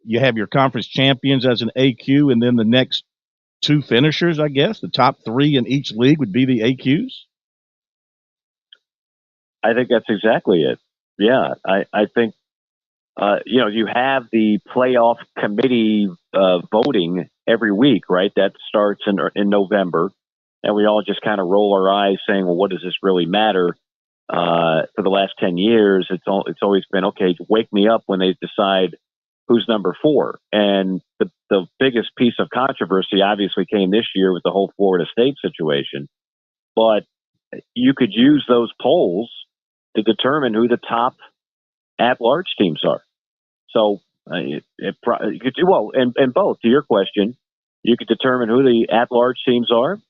you have your conference champions as an AQ and then the next 2 finishers, I guess? The top 3 in each league would be the AQs? I think that's exactly it. Yeah, I think you have the playoff committee voting every week, right? That starts in November, and we all just kind of roll our eyes saying, well, what does this really matter? For the last 10 years, it's always been, okay, wake me up when they decide who's number 4. And the biggest piece of controversy obviously came this year with the whole Florida State situation. But you could use those polls to determine who the top at-large teams are. So, and both, to your question, you could determine who the at-large teams are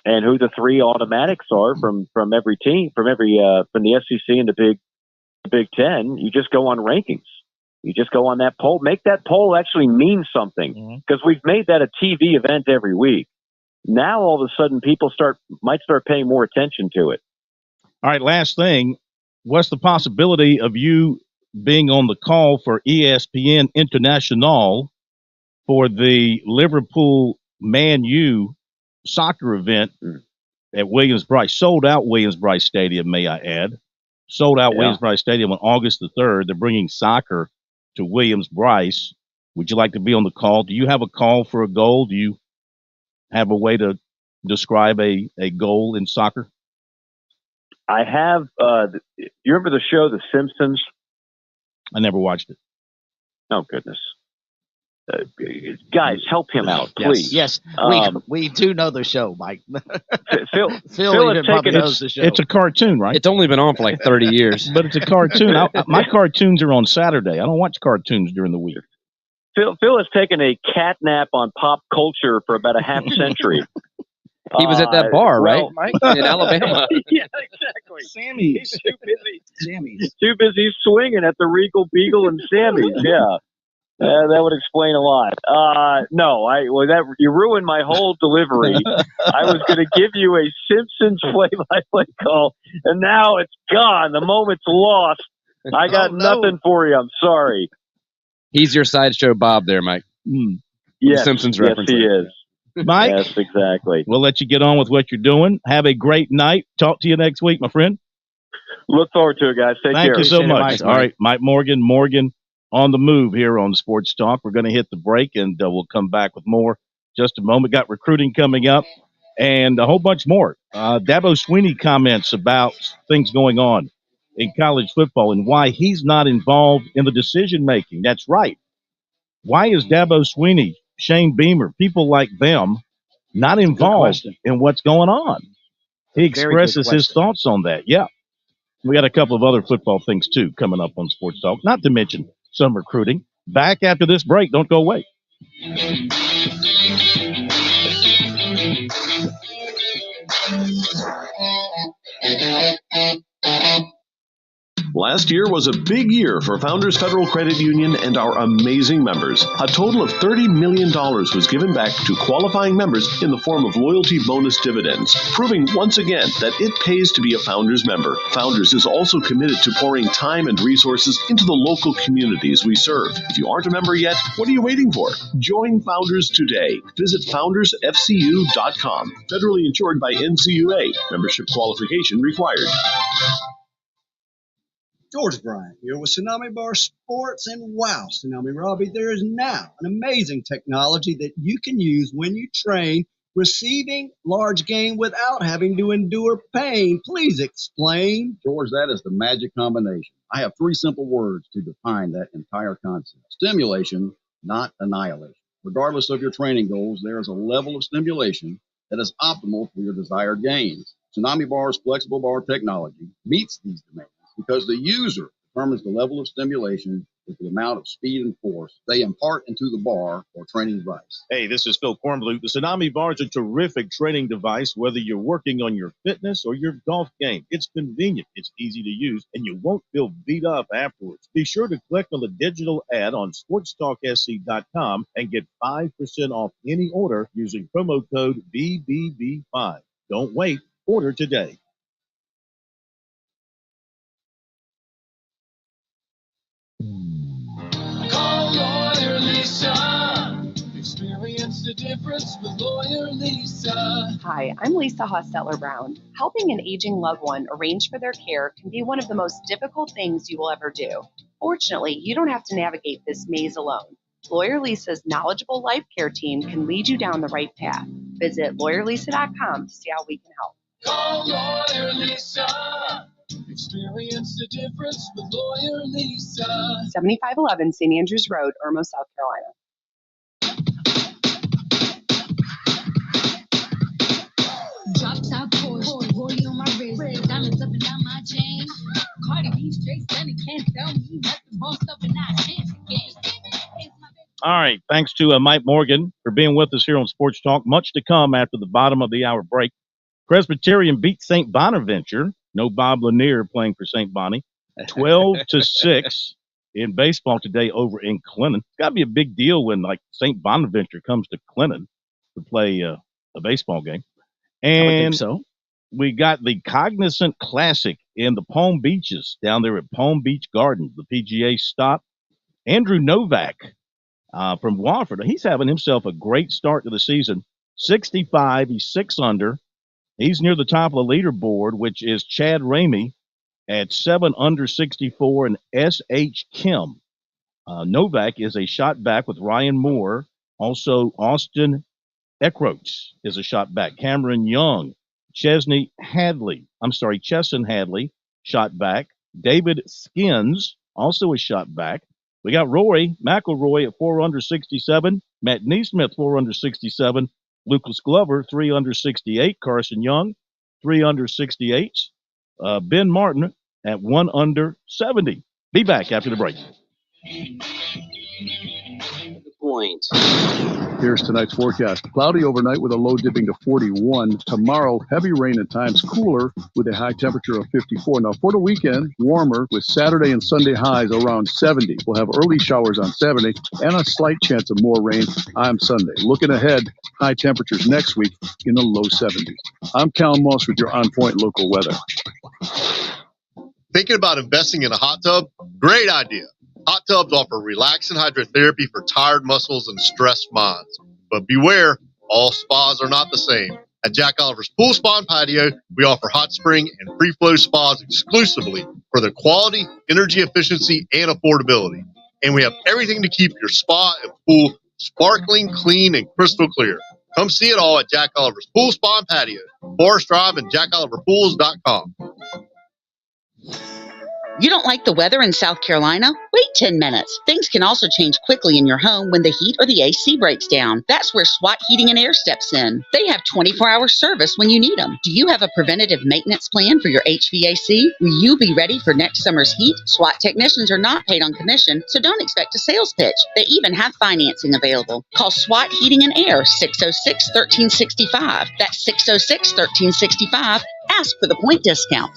and who the three automatics are from every team, from the SEC and the Big Ten. You just go on rankings. You just go on that poll. Make that poll actually mean something, because we've made that a TV event every week. Now, all of a sudden, people might start paying more attention to it. All right, last thing. What's the possibility of you being on the call for ESPN International for the Liverpool Man U soccer event at Williams-Brice? Sold out Williams-Brice Stadium, may I add. Sold out Williams-Brice Stadium on August the 3rd. They're bringing soccer to Williams-Brice. Would you like to be on the call? Do you have a call for a goal? Do you have a way to describe a goal in soccer? I have. You remember the show The Simpsons? I never watched it. Oh, goodness. Guys, help him out, please. Yes, we do know the show, Mike. Phil even probably knows the show. It's a cartoon, right? It's only been on for like 30 years. But it's a cartoon. My cartoons are on Saturday. I don't watch cartoons during the week. Phil has taken a cat nap on pop culture for about a half century. He was at that bar, right? Mike? In Alabama. Yeah, exactly. Sammy's. He's too busy. Sammy's. Too busy swinging at the Regal Beagle and Sammy's. Yeah. That would explain a lot. You ruined my whole delivery. I was going to give you a Simpsons play-by-play call, and now it's gone. The moment's lost. I got nothing for you. I'm sorry. He's your sideshow Bob there, Mike. Yes, Simpsons reference. Yes, he is. Mike? Yes, exactly. We'll let you get on with what you're doing. Have a great night. Talk to you next week, my friend. Look forward to it, guys. Take care. Thank you so much. All right, Mike Morgan on the move here on Sports Talk. We're going to hit the break, and we'll come back with more just a moment. Got recruiting coming up and a whole bunch more. Dabo Swinney comments about things going on in college football and why he's not involved in the decision-making. That's right. Why is Dabo Swinney, Shane Beamer, people like them not involved in what's going on? He expresses his thoughts on that. Yeah. We got a couple of other football things, too, coming up on Sports Talk, not to mention some recruiting. Back after this break. Don't go away. Last year was a big year for Founders Federal Credit Union and our amazing members. A total of $30 million was given back to qualifying members in the form of loyalty bonus dividends, proving once again that it pays to be a Founders member. Founders is also committed to pouring time and resources into the local communities we serve. If you aren't a member yet, what are you waiting for? Join Founders today. Visit foundersfcu.com. Federally insured by NCUA. Membership qualification required. George Bryant here with Tsunami Bar Sports, and wow, Tsunami Robbie, there is now an amazing technology that you can use when you train receiving large game without having to endure pain. Please explain. George, that is the magic combination. I have three simple words to define that entire concept. Stimulation, not annihilation. Regardless of your training goals, there is a level of stimulation that is optimal for your desired gains. Tsunami Bar's flexible bar technology meets these demands because the user determines the level of stimulation with the amount of speed and force they impart into the bar or training device. Hey, this is Phil Kornbluth. The Tsunami Bar is a terrific training device, whether you're working on your fitness or your golf game. It's convenient, it's easy to use, and you won't feel beat up afterwards. Be sure to click on the digital ad on SportsTalkSC.com and get 5% off any order using promo code BBB5. Don't wait. Order today. Call Lawyer Lisa. Experience the difference with Lawyer Lisa. Hi, I'm Lisa Hostetler-Brown. Helping an aging loved one arrange for their care can be one of the most difficult things you will ever do. Fortunately, you don't have to navigate this maze alone. Lawyer Lisa's knowledgeable life care team can lead you down the right path. Visit lawyerlisa.com to see how we can help. Call Lawyer Lisa. Experience the difference with Lawyer Lisa. 7511 St. Andrews Road, Irmo, South Carolina. Drop top Porsche, rollie on my wrist, diamonds up and down my chain. All right. Thanks to Mike Morgan for being with us here on Sports Talk. Much to come after the bottom of the hour break. Presbyterian beat St. Bonaventure. No Bob Lanier playing for St. Bonnie. 12-6 in baseball today over in Clinton. It's got to be a big deal when like St. Bonaventure comes to Clinton to play a baseball game. And I would think so. We got the Cognizant Classic in the Palm Beaches down there at Palm Beach Gardens, the PGA stop. Andrew Novak from Wofford, he's having himself a great start to the season. 65, he's 6 under. He's near the top of the leaderboard, which is Chad Ramey at 7 under 64 and S.H. Kim. Novak is a shot back with Ryan Moore. Also, Austin Eckroats is a shot back. Cameron Young, Chesson Hadley, shot back. David Skins, also a shot back. We got Rory McIlroy at 4 under 67. Matt Neesmith, 4 under 67. Lucas Glover, 3 under 68. Carson Young, 3 under 68. Ben Martin at 1 under 70. Be back after the break. Point. Here's tonight's forecast. Cloudy overnight with a low dipping to 41. Tomorrow, heavy rain at times, cooler with a high temperature of 54. Now, for the weekend, warmer with Saturday and Sunday highs around 70. We'll have early showers on Saturday and a slight chance of more rain on Sunday. Looking ahead, high temperatures next week in the low 70s. I'm Cal Moss with your on-point local weather. Thinking about investing in a hot tub? Great idea. Hot tubs offer relaxing hydrotherapy for tired muscles and stressed minds. But beware, all spas are not the same. At Jack Oliver's Pool Spa and Patio, we offer hot spring and free flow spas exclusively for their quality, energy efficiency, and affordability. And we have everything to keep your spa and pool sparkling, clean, and crystal clear. Come see it all at Jack Oliver's Pool Spa and Patio, Forest Drive, and JackOliverPools.com. You don't like the weather in South Carolina? Wait 10 minutes. Things can also change quickly in your home when the heat or the AC breaks down. That's where SWAT Heating and Air steps in. They have 24-hour service when you need them. Do you have a preventative maintenance plan for your HVAC? Will you be ready for next summer's heat? SWAT technicians are not paid on commission, so don't expect a sales pitch. They even have financing available. Call SWAT Heating and Air, 606-1365. That's 606-1365. Ask for the point discount.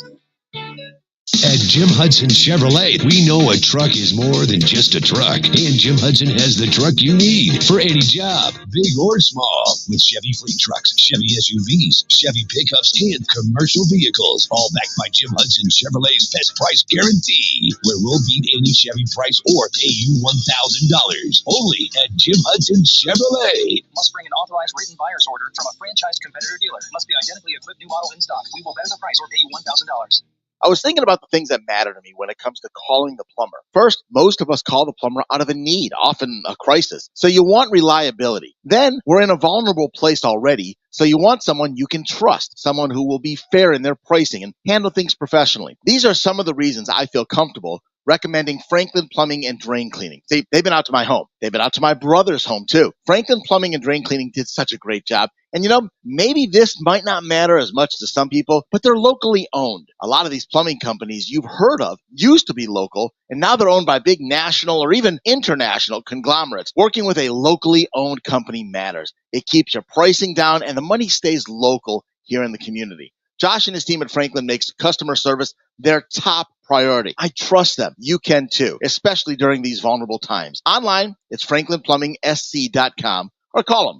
At Jim Hudson Chevrolet, we know a truck is more than just a truck. And Jim Hudson has the truck you need for any job, big or small. With Chevy fleet trucks, Chevy SUVs, Chevy pickups, and commercial vehicles. All backed by Jim Hudson Chevrolet's best price guarantee, where we'll beat any Chevy price or pay you $1,000. Only at Jim Hudson Chevrolet. Must bring an authorized written buyer's order from a franchise competitor dealer. Must be identically equipped new model in stock. We will better the price or pay you $1,000. I was thinking about the things that matter to me when it comes to calling the plumber. First, most of us call the plumber out of a need, often a crisis. So you want reliability. Then we're in a vulnerable place already, so you want someone you can trust, someone who will be fair in their pricing and handle things professionally. These are some of the reasons I feel comfortable recommending Franklin Plumbing and Drain Cleaning. They've been out to my home. They've been out to my brother's home too. Franklin Plumbing and Drain Cleaning did such a great job. And maybe this might not matter as much to some people, but they're locally owned. A lot of these plumbing companies you've heard of used to be local, and now they're owned by big national or even international conglomerates. Working with a locally owned company matters. It keeps your pricing down, and the money stays local here in the community. Josh and his team at Franklin makes customer service their top priority. I trust them. You can too, especially during these vulnerable times. Online, it's franklinplumbing.sc.com or call them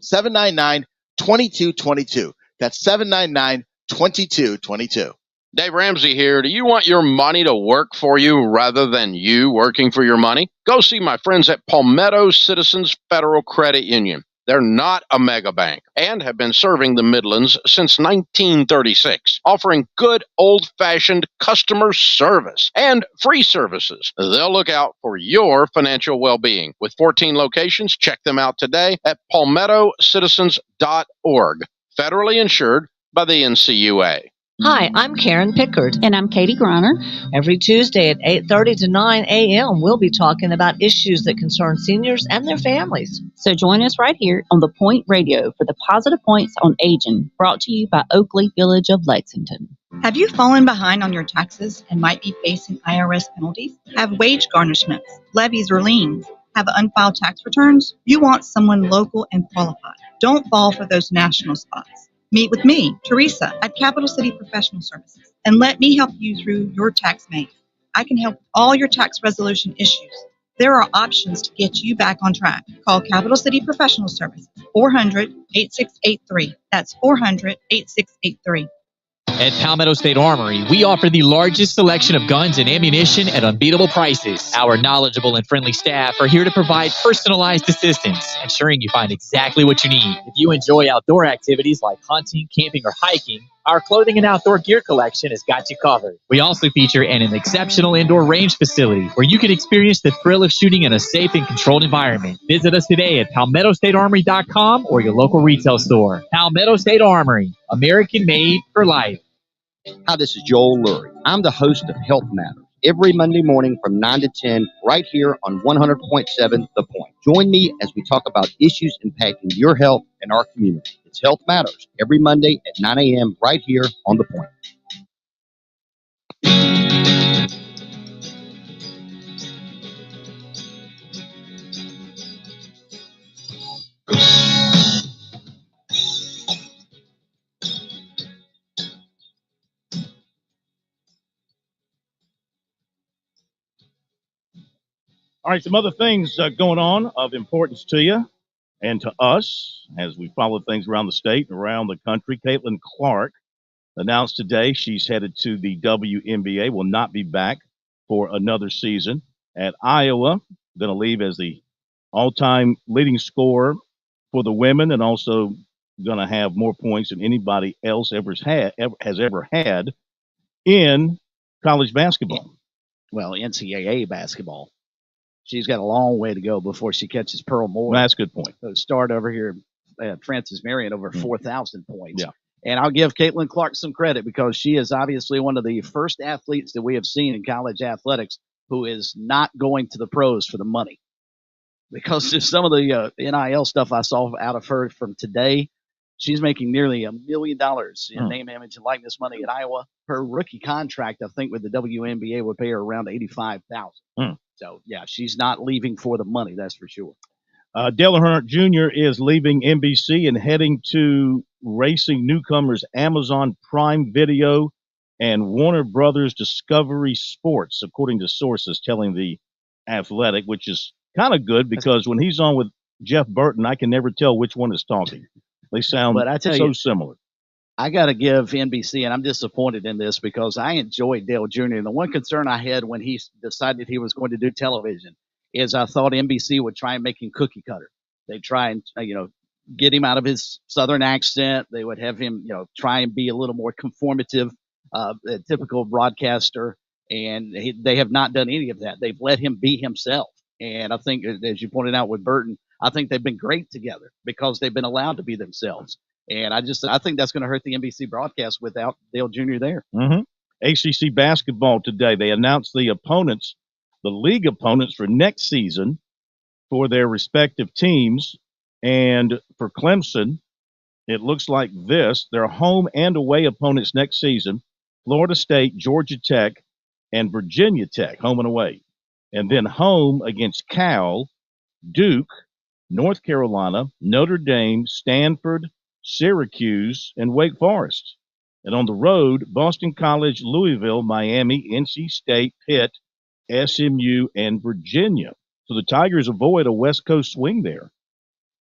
799-2222. That's 799-2222. Dave Ramsey here. Do you want your money to work for you rather than you working for your money? Go see my friends at Palmetto Citizens Federal Credit Union. They're not a mega bank and have been serving the Midlands since 1936, offering good old-fashioned customer service and free services. They'll look out for your financial well-being. With 14 locations, check them out today at palmettocitizens.org. Federally insured by the NCUA. Hi, I'm Karen Pickard. And I'm Katie Griner. Every Tuesday at 8:30 to 9 a.m., we'll be talking about issues that concern seniors and their families. So join us right here on The Point Radio for the Positive Points on Aging, brought to you by Oakley Village of Lexington. Have you fallen behind on your taxes and might be facing IRS penalties? Have wage garnishments, levies, or liens? Have unfiled tax returns? You want someone local and qualified. Don't fall for those national spots. Meet with me, Teresa, at Capital City Professional Services, and let me help you through your tax maze. I can help with all your tax resolution issues. There are options to get you back on track. Call Capital City Professional Services, 400-8683. That's 400-8683. At Palmetto State Armory, we offer the largest selection of guns and ammunition at unbeatable prices. Our knowledgeable and friendly staff are here to provide personalized assistance, ensuring you find exactly what you need. If you enjoy outdoor activities like hunting, camping, or hiking, our clothing and outdoor gear collection has got you covered. We also feature an exceptional indoor range facility where you can experience the thrill of shooting in a safe and controlled environment. Visit us today at PalmettoStateArmory.com or your local retail store. Palmetto State Armory, American made for life. Hi, this is Joel Lurie. I'm the host of Health Matters every Monday morning from 9 to 10 right here on 100.7 The Point. Join me as we talk about issues impacting your health and our community. It's Health Matters every Monday at 9 a.m. right here on The Point. All right, some other things going on of importance to you and to us as we follow things around the state and around the country. Caitlin Clark announced today she's headed to the WNBA, will not be back for another season at Iowa. Going to leave as the all-time leading scorer for the women and also going to have more points than anybody else has ever had in college basketball. Well, NCAA basketball. She's got a long way to go before she catches Pearl Moore. That's a good point. Start over here at Francis Marion over 4,000 points. Yeah. And I'll give Caitlin Clark some credit because she is obviously one of the first athletes that we have seen in college athletics who is not going to the pros for the money. Because just some of the NIL stuff I saw out of her from today, she's making nearly $1 million in name, image, and likeness money at Iowa. Her rookie contract, I think, with the WNBA would pay her around $85,000. So, yeah, she's not leaving for the money, that's for sure. Dale Earnhardt Jr. is leaving NBC and heading to racing newcomers Amazon Prime Video and Warner Brothers Discovery Sports, according to sources telling The Athletic, which is kind of good because when he's on with Jeff Burton, I can never tell which one is talking. They sound so similar. I got to give NBC, and I'm disappointed in this because I enjoyed Dale Jr. And the one concern I had when he decided he was going to do television is I thought NBC would try and make him cookie cutter. They'd try and, get him out of his Southern accent. They would have him, try and be a little more conformative, a typical broadcaster. And they have not done any of that. They've let him be himself. And I think, as you pointed out with Burton, I think they've been great together because they've been allowed to be themselves. And I think that's going to hurt the NBC broadcast without Dale Jr. there. ACC basketball today. They announced the opponents, the league opponents for next season for their respective teams. And for Clemson, it looks like this. Their home and away opponents next season, Florida State, Georgia Tech, and Virginia Tech, home and away. And then home against Cal, Duke, North Carolina, Notre Dame, Stanford, Syracuse, and Wake Forest. And on the road, Boston College, Louisville, Miami, NC State, Pitt, SMU, and Virginia. So the Tigers avoid a West Coast swing there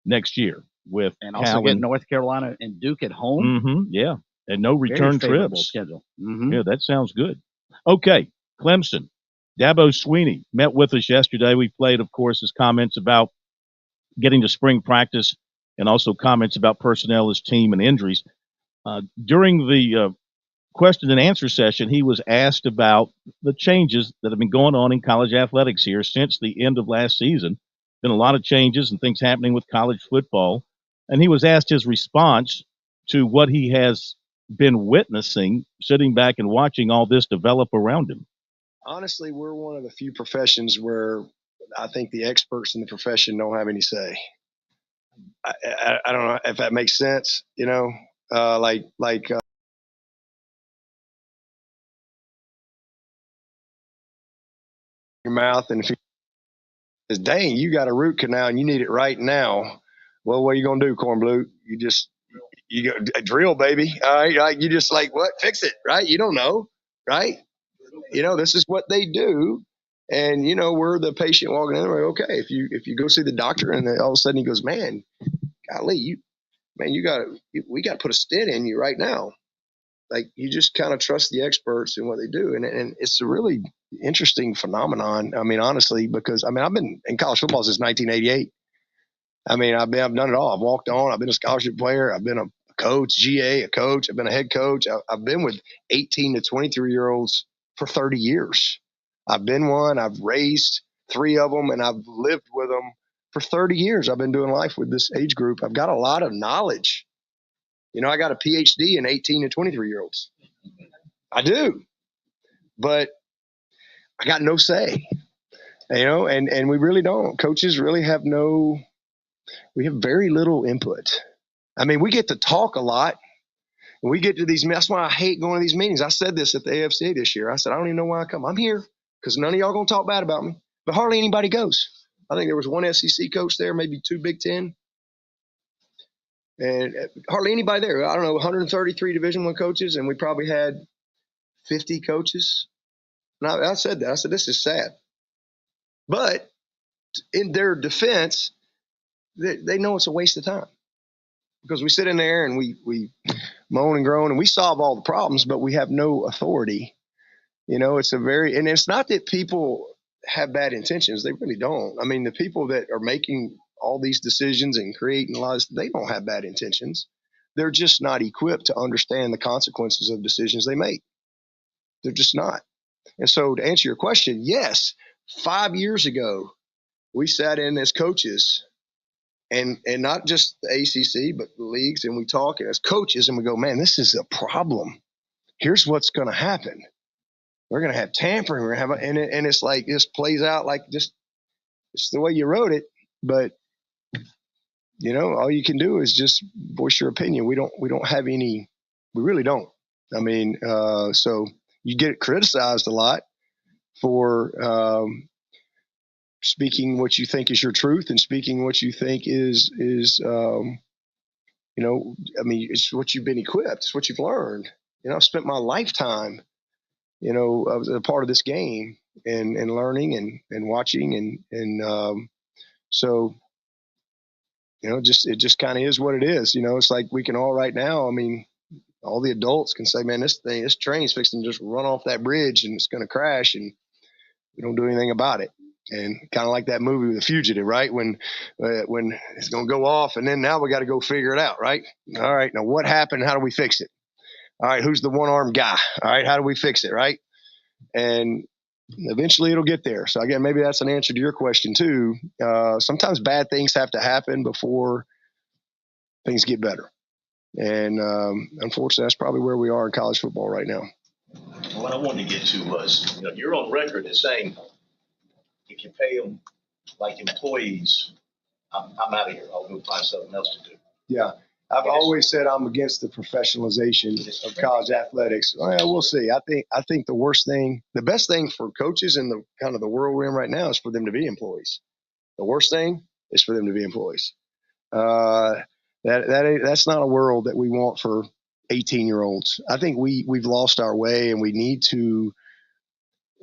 next year with and also get North Carolina and Duke at home. Yeah, and no return trips. Schedule. Yeah, that sounds good. Okay, Clemson. Dabo Swinney met with us yesterday. We played, of course, his comments about getting to spring practice and also comments about personnel, his team, and injuries. During the question and answer session, he was asked about the changes that have been going on in college athletics here since the end of last season. Been a lot of changes and things happening with college football. And he was asked his response to what he has been witnessing, sitting back and watching all this develop around him. Honestly, we're one of the few professions where I think the experts in the profession don't have any say. I don't know if that makes sense, your mouth. And if he says, dang, you got a root canal and you need it right now. Well, what are you going to do, Cornblue? You go drill, baby. All right. Like, you just like, what? Fix it. Right. You don't know. Right. This is what they do. And, we're the patient walking in there. Okay. If you go see the doctor and then all of a sudden he goes, man, golly, we got to put a stent in you right now. Like, you just kind of trust the experts and what they do. And it's a really interesting phenomenon. I mean, honestly, because I've been in college football since 1988. I've done it all. I've walked on, I've been a scholarship player. I've been a coach, GA, a coach. I've been a head coach. I've been with 18 to 23-year-olds for 30 years. I've been one. I've raised 3 of them, and I've lived with them for 30 years. I've been doing life with this age group. I've got a lot of knowledge. I got a PhD in 18 to 23-year-olds. I do, but I got no say, and we really don't. Coaches really have we have very little input. We get to talk a lot. And we get to these, that's why I hate going to these meetings. I said this at the AFCA this year. I said, I don't even know why I come. I'm here because none of y'all going to talk bad about me, but hardly anybody goes. I think there was 1 SEC coach there, maybe 2 Big Ten. And hardly anybody there. I don't know, 133 Division I coaches, and we probably had 50 coaches. And I said that. I said, this is sad. But in their defense, they know it's a waste of time. Because we sit in there and we moan and groan and we solve all the problems, but we have no authority. And it's not that people have bad intentions. They really don't. The people that are making all these decisions and creating laws, they don't have bad intentions. They're just not equipped to understand the consequences of decisions they make. They're just not. And so to answer your question, yes, 5 years ago, we sat in as coaches and not just the ACC, but the leagues, and we talk as coaches and we go, man, this is a problem. Here's what's going to happen. We're going to have tampering. We're going to have, and it's like, this plays out like just it's the way you wrote it. But, all you can do is just voice your opinion. We don't have any, we really don't. So you get criticized a lot for speaking what you think is your truth and speaking what you think is it's what you've been equipped. It's what you've learned. I've spent my lifetime, I was a part of this game and learning and watching so, it just kind of is what it is. It's like we can all right now, all the adults can say, man, this train's fixing to just run off that bridge and it's going to crash and we don't do anything about it. And kind of like that movie, The Fugitive, right? When it's going to go off and then now we got to go figure it out, right? All right, now what happened? How do we fix it? All right, who's the one-armed guy? All right, how do we fix it, right? And eventually it'll get there. So again, maybe that's an answer to your question too. Sometimes bad things have to happen before things get better. And unfortunately, that's probably where we are in college football right now. What I wanted to get to was, you're on record as saying if you pay them like employees, I'm out of here. I'll go find something else to do. Yeah. I've always said I'm against the professionalization of college athletics. Well, we'll see. I think the best thing for coaches in the kind of the world we're in right now is for them to be employees. The worst thing is for them to be employees. That's not a world that we want for 18-year-olds. I think we've lost our way, and we need to.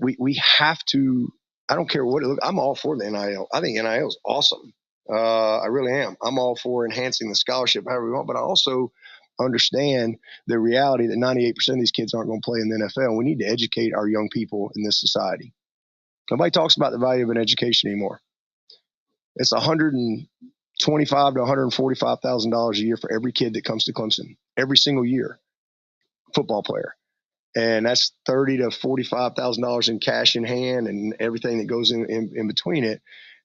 We have to. I don't care what it looks. I'm all for the NIL. I think NIL is awesome. I really am. I'm all for enhancing the scholarship however we want, but I also understand the reality that 98% of these kids aren't going to play in the NFL. We need to educate our young people in this society. Nobody talks about the value of an education anymore. It's $125,000 to $145,000 a year for every kid that comes to Clemson, every single year, football player. And that's $30,000 to $45,000 in cash in hand and everything that goes in between it.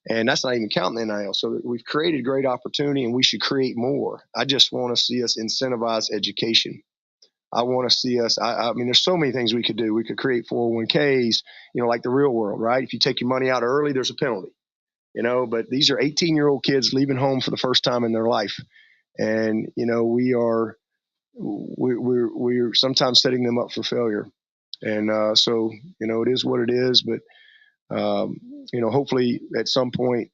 And that's not even counting the NIL. So we've created a great opportunity, and we should create more. I just want to see us incentivize education. I want to see us. There's so many things we could do. We could create 401ks, like the real world, right? If you take your money out early, there's a penalty, But these are 18-year-old kids leaving home for the first time in their life, and we're sometimes setting them up for failure. And so it is what it is. But hopefully at some point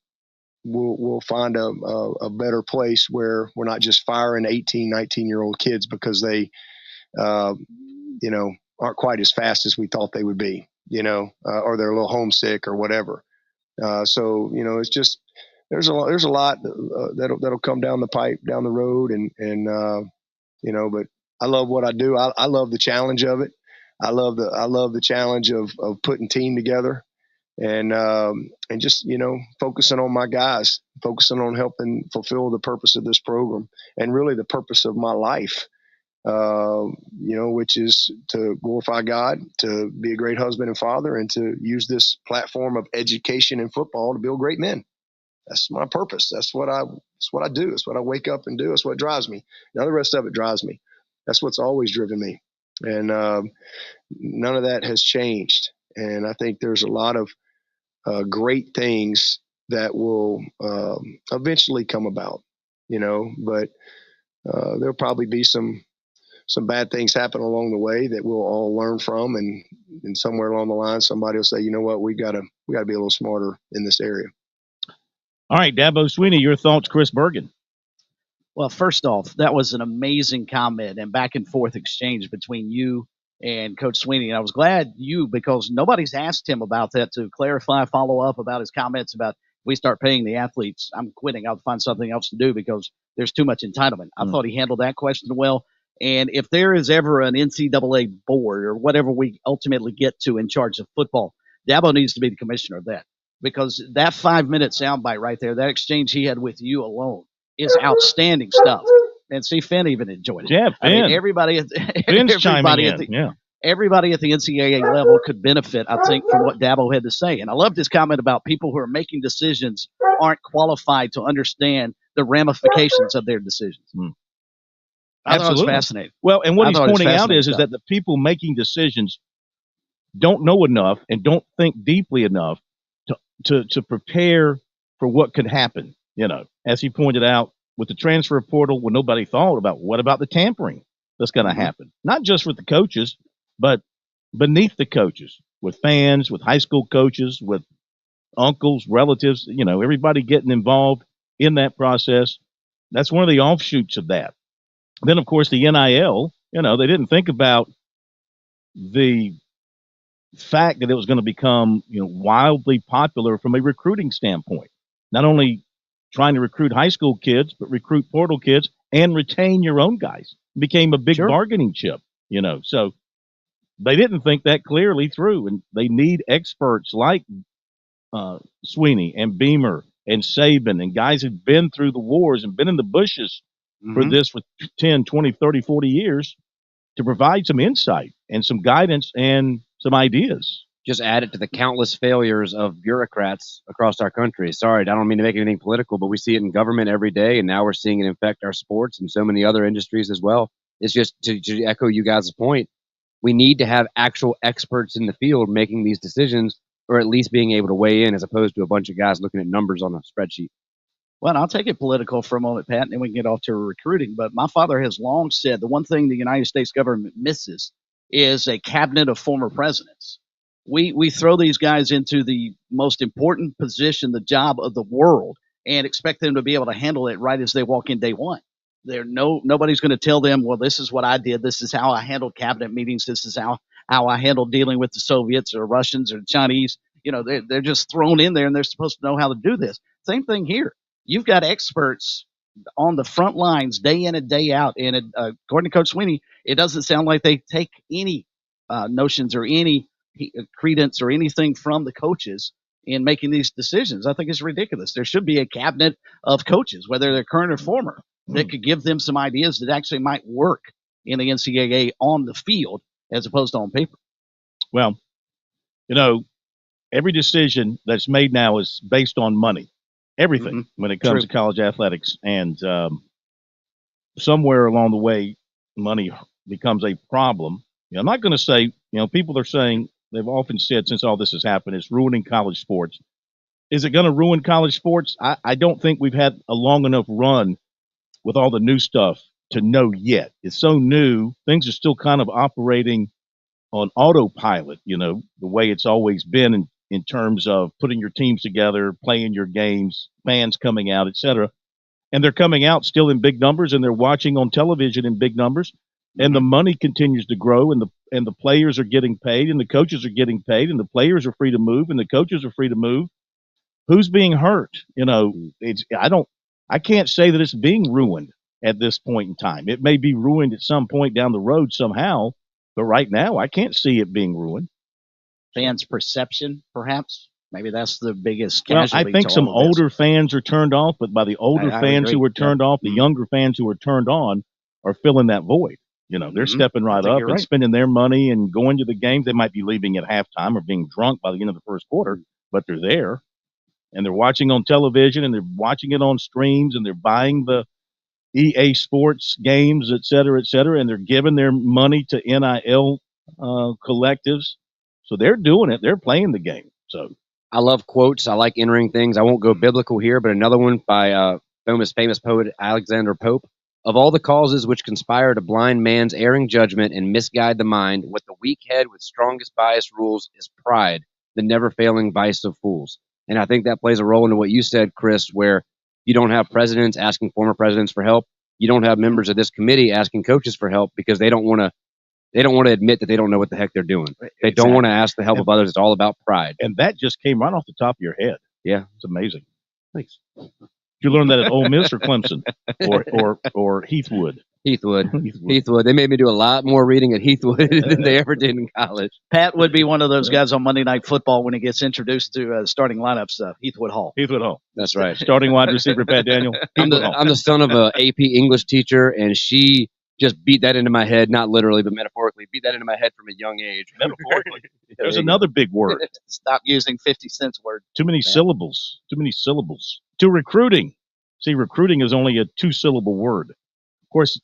we'll find a better place where we're not just firing 18, 19-year-old kids because they, aren't quite as fast as we thought they would be, or they're a little homesick or whatever. So it's just there's a lot that'll come down the pipe down the road, and but I love what I do. I love the challenge of it. I love the challenge of putting team together, and just focusing on my guys, focusing on helping fulfill the purpose of this program and really the purpose of my life. Which is to glorify God, to be a great husband and father, and to use this platform of education and football to build great men. That's my purpose. That's what I do. It's what I wake up and do. It's what drives me. Now the rest of it drives me. That's what's always driven me. And none of that has changed. And I think there's a lot of great things that will eventually come about, but there'll probably be some bad things happen along the way that we'll all learn from. And somewhere along the line, somebody will say, you know what, we gotta be a little smarter in this area. All right, Dabo Swinney, your thoughts, Chris Bergen. Well, first off, that was an amazing comment and back and forth exchange between you and Coach Swinney. And I was glad because nobody's asked him about that to clarify, follow up about his comments about we start paying the athletes, I'm quitting. I'll find something else to do because there's too much entitlement. I thought he handled that question well. And if there is ever an NCAA board or whatever we ultimately get to in charge of football, Dabo needs to be the commissioner of that, because that 5-minute soundbite right there, that exchange he had with you alone is outstanding stuff. And see, Finn even enjoyed it. Yeah, Finn. I mean, everybody at the NCAA level could benefit, I think, from what Dabo had to say. And I loved his comment about people who are making decisions aren't qualified to understand the ramifications of their decisions. I thought it was fascinating. Well, and what he's pointing out is that the people making decisions don't know enough and don't think deeply enough to prepare for what could happen. As he pointed out with the transfer portal, when nobody thought about what about the tampering that's going to happen, not just with the coaches, but beneath the coaches, with fans, with high school coaches, with uncles, relatives, everybody getting involved in that process. That's one of the offshoots of that. Then, of course, the NIL, they didn't think about the fact that it was going to become, wildly popular from a recruiting standpoint. Not only trying to recruit high school kids, but recruit portal kids and retain your own guys. It became a big bargaining chip, So they didn't think that clearly through, and they need experts like Swinney and Beamer and Saban and guys who've been through the wars and been in the bushes for this for 10, 20, 30, 40 years to provide some insight and some guidance and some ideas. Just add it to the countless failures of bureaucrats across our country. Sorry, I don't mean to make anything political, but we see it in government every day, and now we're seeing it infect our sports and so many other industries as well. It's just to echo you guys' point, we need to have actual experts in the field making these decisions, or at least being able to weigh in as opposed to a bunch of guys looking at numbers on a spreadsheet. Well, I'll take it political for a moment, Pat, and then we can get off to recruiting. But my father has long said the one thing the United States government misses is a cabinet of former presidents. We throw these guys into the most important position, the job of the world, and expect them to be able to handle it right as they walk in day one. Nobody's going to tell them, well, this is what I did. This is how I handled cabinet meetings. This is how I handled dealing with the Soviets or Russians or Chinese. They're just thrown in there, and they're supposed to know how to do this. Same thing here. You've got experts on the front lines day in and day out. And according to Coach Swinney, it doesn't sound like they take any notions or any credence or anything from the coaches in making these decisions. I think it's ridiculous. There should be a cabinet of coaches, whether they're current or former, that could give them some ideas that actually might work in the NCAA on the field as opposed to on paper. Well, every decision that's made now is based on money. Everything when it comes to college athletics. And somewhere along the way, money becomes a problem. I'm not going to say, people are saying, they've often said since all this has happened, it's ruining college sports. Is it going to ruin college sports? I don't think we've had a long enough run with all the new stuff to know yet. It's so new. Things are still kind of operating on autopilot, the way it's always been. And in terms of putting your teams together, playing your games, fans coming out, etc. And they're coming out still in big numbers, and they're watching on television in big numbers, and the money continues to grow, and the players are getting paid, and the coaches are getting paid, and the players are free to move, and the coaches are free to move. Who's being hurt? I can't say that it's being ruined at this point in time. It may be ruined at some point down the road somehow, but right now I can't see it being ruined. Fans' perception, perhaps. Maybe that's the biggest Well, casualty. I think some older fans are turned off, but by the older fans who are turned off, the younger fans who are turned on are filling that void. They're stepping right up and spending their money and going to the games. They might be leaving at halftime or being drunk by the end of the first quarter, but they're there. And they're watching on television, and they're watching it on streams, and they're buying the EA Sports games, et cetera, and they're giving their money to NIL collectives. So they're doing it. They're playing the game. So I love quotes. I like entering things. I won't go biblical here, but another one by famous poet Alexander Pope. Of all the causes which conspire to blind man's erring judgment and misguide the mind, what the weak head with strongest bias rules is pride, the never-failing vice of fools. And I think that plays a role into what you said, Chris, where you don't have presidents asking former presidents for help. You don't have members of this committee asking coaches for help because they don't want to admit that they don't know what the heck they're doing. They don't want to ask the help of others. It's all about pride. And that just came right off the top of your head. Yeah. It's amazing. Thanks. Did you learn that at Ole Miss or Clemson or Heathwood? Heathwood. They made me do a lot more reading at Heathwood than they ever did in college. Pat would be one of those guys on Monday Night Football when he gets introduced to starting lineups. Heathwood Hall. That's right. Starting wide receiver Pat Daniel. I'm the son of a AP English teacher, and she just beat that into my head, not literally, but metaphorically, beat that into my head from a young age. Metaphorically. There's another big word. Stop using 50 cents word. Too many syllables. To recruiting. See, recruiting is only a 2-syllable word. Of course,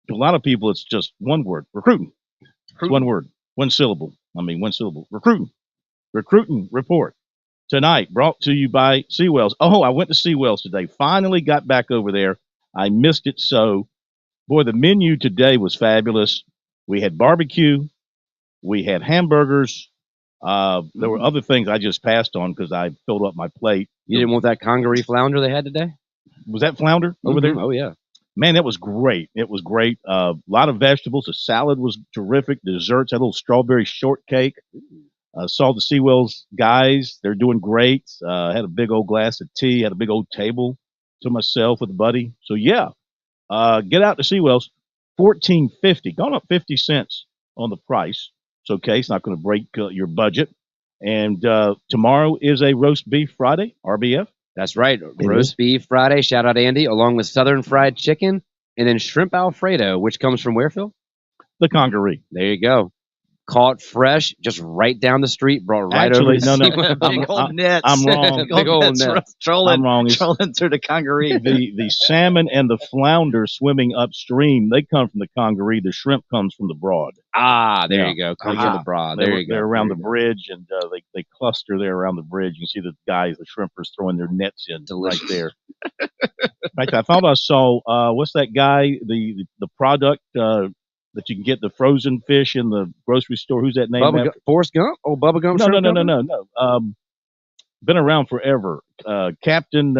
to a lot of people, it's just one word. Recruiting. It's one word. One syllable. Recruiting. Recruiting report. Tonight, brought to you by Seawells. Oh, I went to Seawells today. Finally got back over there. I missed it so. Boy, the menu today was fabulous. We had barbecue. We had hamburgers. There were other things I just passed on because I filled up my plate. You didn't want that congaree flounder they had today? Was that flounder over there? Oh, yeah. Man, that was great. It was great. A lot of vegetables. The salad was terrific. Desserts, had a little strawberry shortcake. Saw the Seawells guys. They're doing great. Had a big old glass of tea. Had a big old table to myself with a buddy. So, yeah. Get out to Seawells, $14.50, gone up 50 cents on the price. It's okay. It's not going to break your budget. And tomorrow is a roast beef Friday, RBF. That's right. Roast beef Friday. Shout out Andy, along with Southern fried chicken and then shrimp Alfredo, which comes from where, Phil? The Congaree. There you go. Caught fresh, just right down the street, brought right over. No. Big old nets. I'm wrong. Big old nets. I'm wrong. Trolling through the Congaree. The salmon and the flounder swimming upstream, they come from the Congaree. The shrimp comes from the Broad. There you go. Comes from the Broad. There you go. They're around the bridge, and they cluster there around the bridge. You can see the guys, the shrimpers, throwing their nets in right there. In fact, I thought I saw, what's that guy, the product, that you can get the frozen fish in the grocery store. Who's that name? Forrest Gump? Oh, Bubba Gump? No. Been around forever. Captain,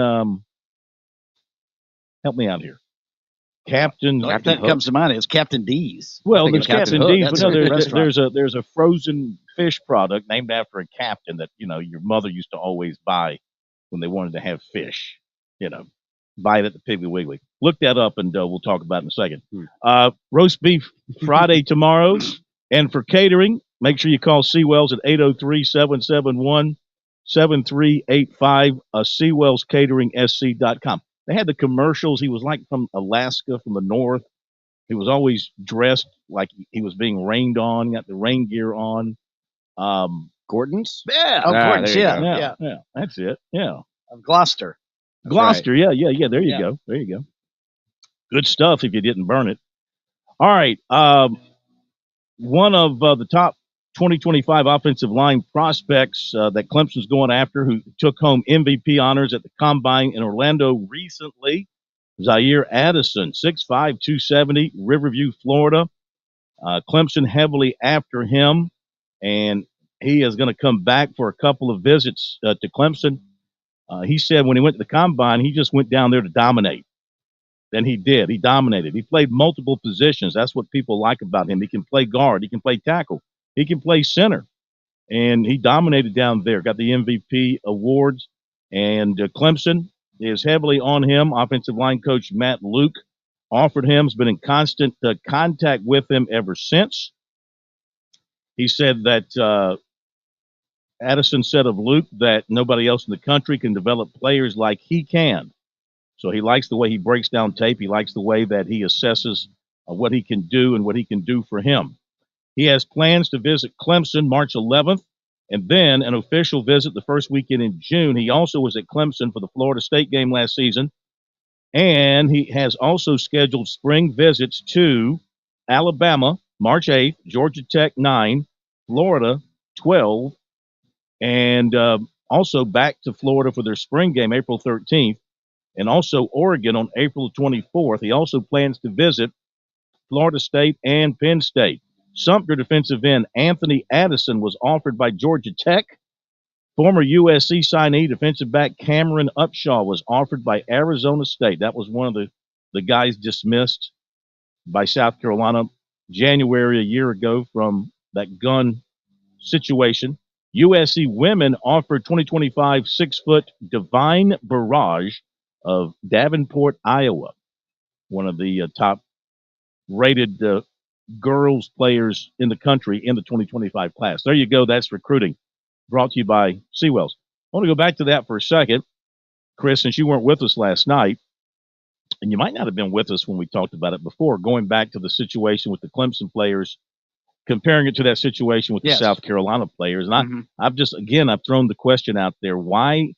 help me out here. Captain. That comes to mind is Captain D's. Well, there's Captain D's, but no, there's a frozen fish product named after a captain that your mother used to always buy when they wanted to have fish. Buy it at the Piggly Wiggly. Look that up, and we'll talk about it in a second. Roast beef Friday tomorrow. And for catering, make sure you call Seawells at 803-771-7385, SeawellsCateringSC.com. They had the commercials. He was like from Alaska, from the north. He was always dressed like he was being rained on, got the rain gear on. Gordon's? Yeah. Gordon's, yeah. That's it. Yeah. Gloucester. Gloucester, right. Yeah. There you go. Good stuff if you didn't burn it. All right. One of the top 2025 offensive line prospects that Clemson's going after, who took home MVP honors at the Combine in Orlando recently, Zaire Addison, 6'5", 270, Riverview, Florida. Clemson heavily after him. And he is going to come back for a couple of visits to Clemson. He said when he went to the combine, he just went down there to dominate. And he did. He dominated. He played multiple positions. That's what people like about him. He can play guard. He can play tackle. He can play center. And he dominated down there, got the MVP awards. And Clemson is heavily on him. Offensive line coach Matt Luke offered him, has been in constant contact with him ever since. He said that Addison said of Luke that nobody else in the country can develop players like he can. So he likes the way he breaks down tape. He likes the way that he assesses what he can do and what he can do for him. He has plans to visit Clemson March 11th and then an official visit the first weekend in June. He also was at Clemson for the Florida State game last season. And he has also scheduled spring visits to Alabama March 8th, Georgia Tech 9, Florida 12, and also back to Florida for their spring game April 13th. And also Oregon on April 24th. He also plans to visit Florida State and Penn State. Sumter defensive end Anthony Addison was offered by Georgia Tech. Former USC signee defensive back Cameron Upshaw was offered by Arizona State. That was one of the guys dismissed by South Carolina January a year ago from that gun situation. USC women offered 2025 6-foot Divine Barrage of Davenport, Iowa, one of the top-rated girls players in the country in the 2025 class. There you go. That's recruiting, brought to you by Seawells. I want to go back to that for a second, Chris, since you weren't with us last night, and you might not have been with us when we talked about it before, going back to the situation with the Clemson players, comparing it to that situation with the South Carolina players. And I've thrown the question out there, why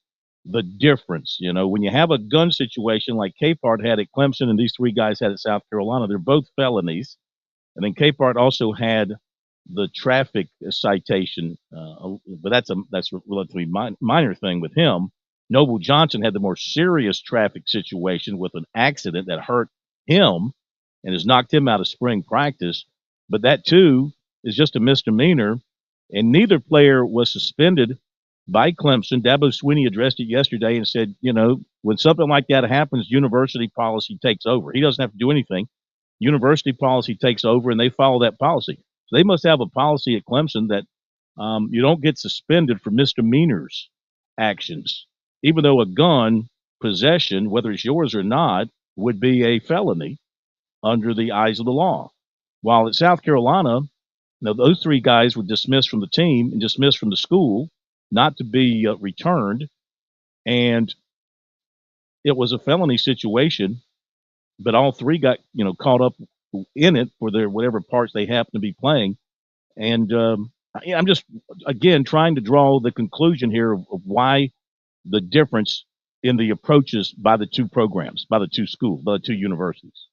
the difference? You know, when you have a gun situation like Capehart had at Clemson and these three guys had at South Carolina, they're both felonies. And then Capehart also had the traffic citation, but that's a relatively minor thing with him. Noble Johnson had the more serious traffic situation with an accident that hurt him and has knocked him out of spring practice. But that, too, is just a misdemeanor, and neither player was suspended by Clemson. Dabo Swinney addressed it yesterday and said, you know, when something like that happens, university policy takes over. He doesn't have to do anything. University policy takes over, and they follow that policy. So they must have a policy at Clemson that you don't get suspended for misdemeanors actions, even though a gun possession, whether it's yours or not, would be a felony under the eyes of the law. While at South Carolina, those three guys were dismissed from the team and dismissed from the school, not to be returned. And it was a felony situation, but all three got, caught up in it for their whatever parts they happen to be playing. And I'm just, again, trying to draw the conclusion here of why the difference in the approaches by the two programs, by the two schools, by the two universities.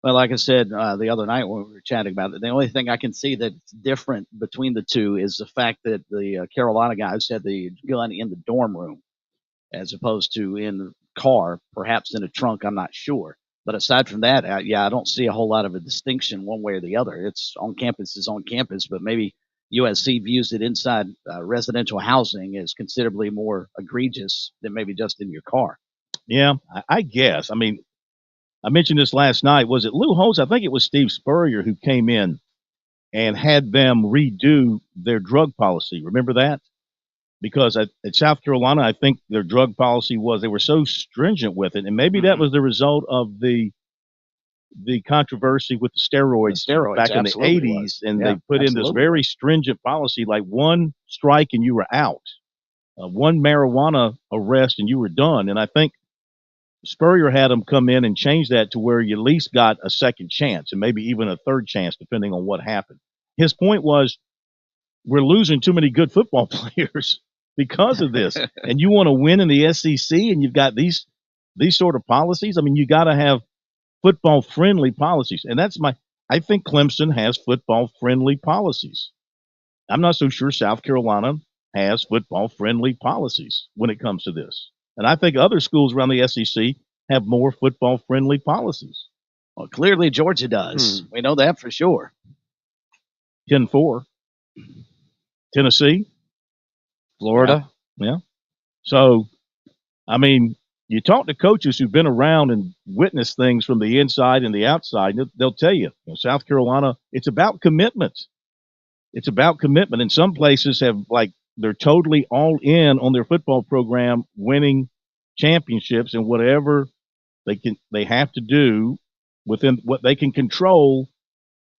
Well, like I said the other night when we were chatting about it, the only thing I can see that's different between the two is the fact that the Carolina guys had the gun in the dorm room as opposed to in the car, perhaps in a trunk, I'm not sure. But aside from that, I don't see a whole lot of a distinction one way or the other. It's on campus is on campus, but maybe USC views it inside residential housing as considerably more egregious than maybe just in your car. Yeah, I guess. I mean, I mentioned this last night. Was it Lou Holtz? I think it was Steve Spurrier who came in and had them redo their drug policy. Remember that? Because at South Carolina, I think their drug policy was they were so stringent with it, and maybe that was the result of the controversy with the steroids back in the 80s, and they put in this very stringent policy, like one strike and you were out, one marijuana arrest and you were done. And I think Spurrier had them come in and change that to where you at least got a second chance and maybe even a third chance, depending on what happened. His point was, we're losing too many good football players because of this. And you want to win in the SEC and you've got these sort of policies. I mean, you got to have football friendly policies. And I think Clemson has football friendly policies. I'm not so sure South Carolina has football friendly policies when it comes to this. And I think other schools around the SEC have more football friendly policies. Well, clearly Georgia does. We know that for sure. 10-4. Tennessee, Florida. Yeah. So, I mean, you talk to coaches who've been around and witnessed things from the inside and the outside, they'll tell you, South Carolina, it's about commitment. It's about commitment. And some places have, they're totally all in on their football program, winning championships, and whatever they have to do within what they can control,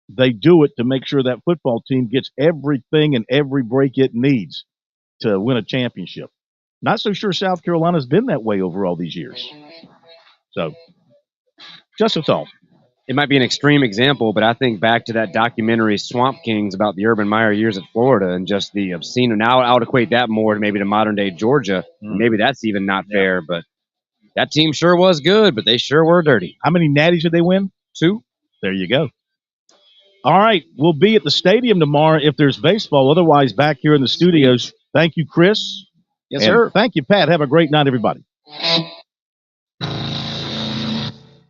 they do it to make sure that football team gets everything and every break it needs to win a championship. Not so sure South Carolina's been that way over all these years. So, just a thought. It might be an extreme example, but I think back to that documentary Swamp Kings about the Urban Meyer years at Florida and just the obscene. Now I would equate that more to maybe to modern day Georgia. Maybe that's even not fair, but that team sure was good, but they sure were dirty. How many natties did they win? 2. There you go. All right, we'll be at the stadium tomorrow if there's baseball. Otherwise, back here in the studios. Thank you, Chris. Yes, sir. Thank you, Pat. Have a great night, everybody.